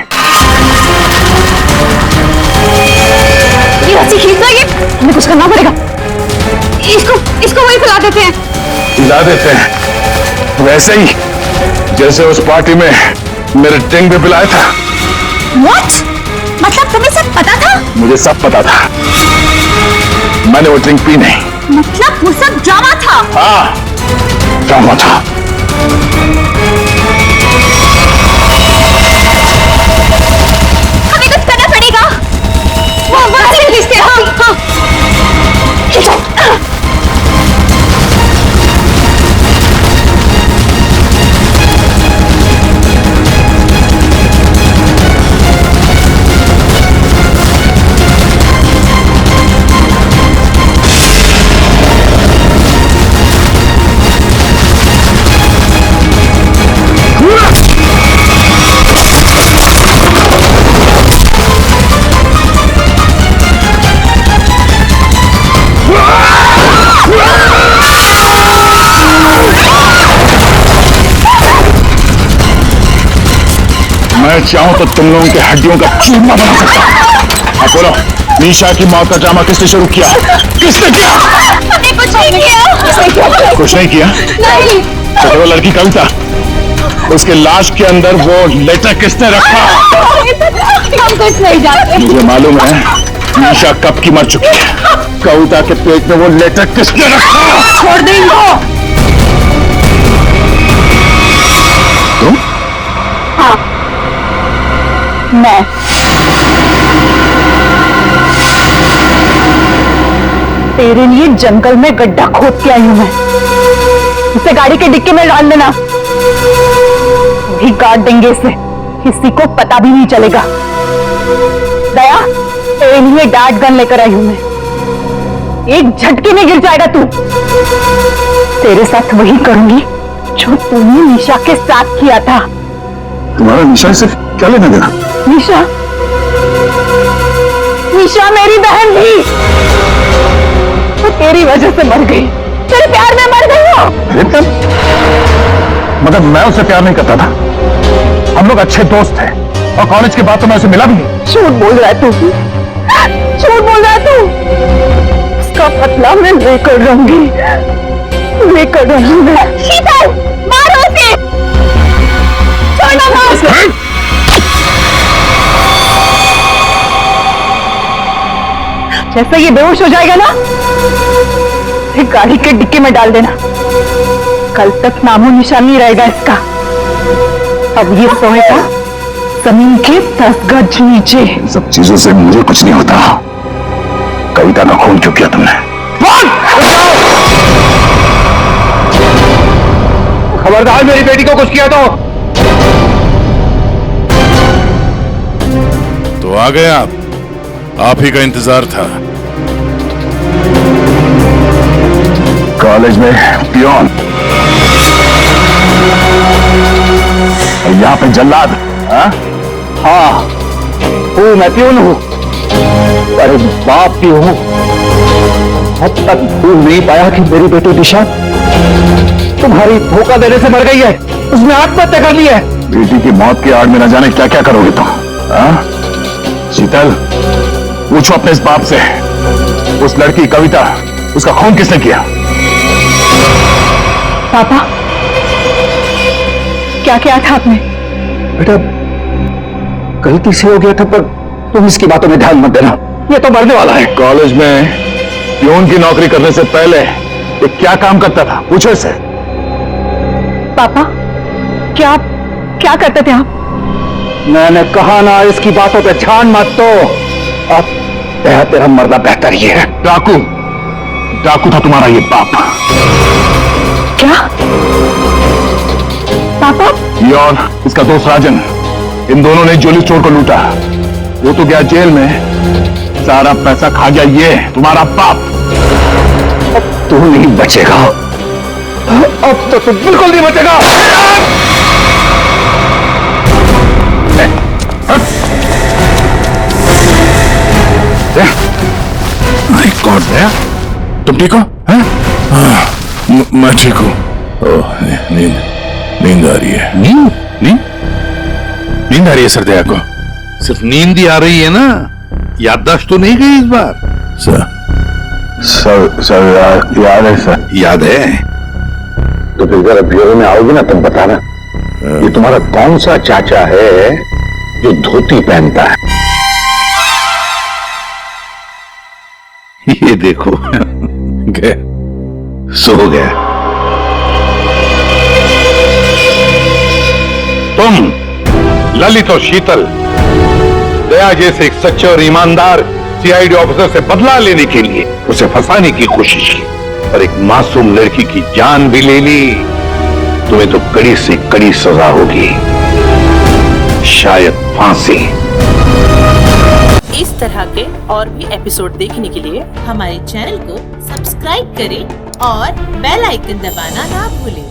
ये रस्सी खींचना, ये हमें कुछ करना पड़ेगा। इसको वहीं फैला देते हैं। हिला देते हैं, वैसे ही जैसे उस पार्टी में मेरे टिंग पे पिलाया था। What? मतलब तुम्हें सब पता था? मुझे सब पता था, मैंने वो ड्रिंक पी नहीं। मतलब वो सब ड्रामा था? हाँ, ड्रामा था। हमें कुछ करना पड़ेगा। वो वहां से खींचते हैं। हाँ। खींचो। मैं चाहूं तो तुम लोगों के हड्डियों का चूरमा बना सकता हूं। अब बोलो, निशा की मौत का ड्रामा किसने शुरू किया? किसने किया? हमने कुछ नहीं किया। कुछ नहीं किया? नहीं। तो वो लड़की कविता, उसके लाश के अंदर वो लेटर किसने रखा? हम कुछ नहीं जानते। मुझे मालूम है निशा कब की मर चुकी है। कविता के पेट में वो लेटर किसने रखा? छोड़ दे इनको। तुम? हाँ, मैं। तेरे लिए जंगल में गड्ढा खोद के आई हूं मैं। उसे गाड़ी के डिक्की में डाल देना, भी काट देंगे इसे, किसी को पता भी नहीं चलेगा। दया, तेरे लिए डार्ट गन लेकर आई हूं मैं। एक झटके में गिर जाएगा तू। तेरे साथ वही करूंगी जो तूने निशा के साथ किया था। तुम्हारा निशा से क्या लेना देना? निशा, निशा मेरी बहन थी, वो तेरी वजह से मर गई। तेरे प्यार में मर गई हो। अरे तब, मगर मैं उससे प्यार नहीं करता था। हम लोग अच्छे दोस्त थे और कॉलेज के बाद तो मैं उसे मिला भी नहीं। झूठ बोल रहा है तू, झूठ बोल रहा है तू। उसका बदला मैं लेकर रहूंगी, लेकर रहूंगी मैं। शीतल, मारो उसे। छोड़ो मारो उसे। जैसे ये बेहोश हो जाएगा ना, फिर गाड़ी के डिक्की में डाल देना। कल तक नामो निशान नहीं रहेगा इसका। अब ये सोएगा जमीन के 10 गज नीचे। इन सब चीजों से मुझे कुछ नहीं होता। कविता का खून क्यों किया तुमने? खबरदार मेरी बेटी को कुछ किया तो आ गए आप ही का इंतजार था। कॉलेज में पियोन और यहाँ पे जल्लाद। हाँ, हूँ मैं प्यून हूँ। अरे बाप भी हूं, अब तक भूल नहीं पाया कि मेरी बेटी दिशा तुम्हारी धोखा देने से मर गई है। उसने आत्महत्या कर ली है। बेटी की मौत की आड़ में न जाने क्या क्या करोगे तुम? शीतल, पूछो अपने इस बाप से, उस लड़की कविता, उसका खून किसने किया? पापा, क्या किया था आपने? बेटा, गलती से हो गया था, पर तुम इसकी बातों में ध्यान मत देना। ये तो मरने वाला है। कॉलेज में प्यून की नौकरी करने से पहले ये क्या काम करता था? पूछो इसे। पापा, क्या करते थे आप? मैंने कहा ना, इसकी बातों पे ध्यान मत दो। अब तेरा मरना बेहतर ही है। डाकू था तुम्हारा ये बाप। क्या पापा? ये और इसका दोस्त राजन, इन दोनों ने ज्वेलरी स्टोर को लूटा। वो तो गया जेल में, सारा पैसा खा गया ये तुम्हारा बाप। अब तू नहीं बचेगा, अब तो तू बिल्कुल नहीं बचेगा। माय गॉड, तुम ठीक हो? मैं ठीक हूँ। नींद आ रही है। नींद आ रही है सरदया को? सिर्फ नींद ही आ रही है ना, याददाश्त तो नहीं गई इस बार? सर याद है सर। याद है तो फिर जरा ब्यूरो में आओगे ना, तुम बताना ये तुम्हारा कौन सा चाचा है जो धोती पहनता है? ये देखो गया, सो गया। तुम ललित और शीतल दया जैसे एक सच्चे और ईमानदार सीआईडी ऑफिसर से बदला लेने के लिए उसे फंसाने की कोशिश की और एक मासूम लड़की की जान भी ले ली। तुम्हें तो कड़ी से कड़ी सजा होगी, शायद फांसी। इस तरह के और भी एपिसोड देखने के लिए हमारे चैनल को सब्सक्राइब करें और बेल आइकन दबाना ना भूलें।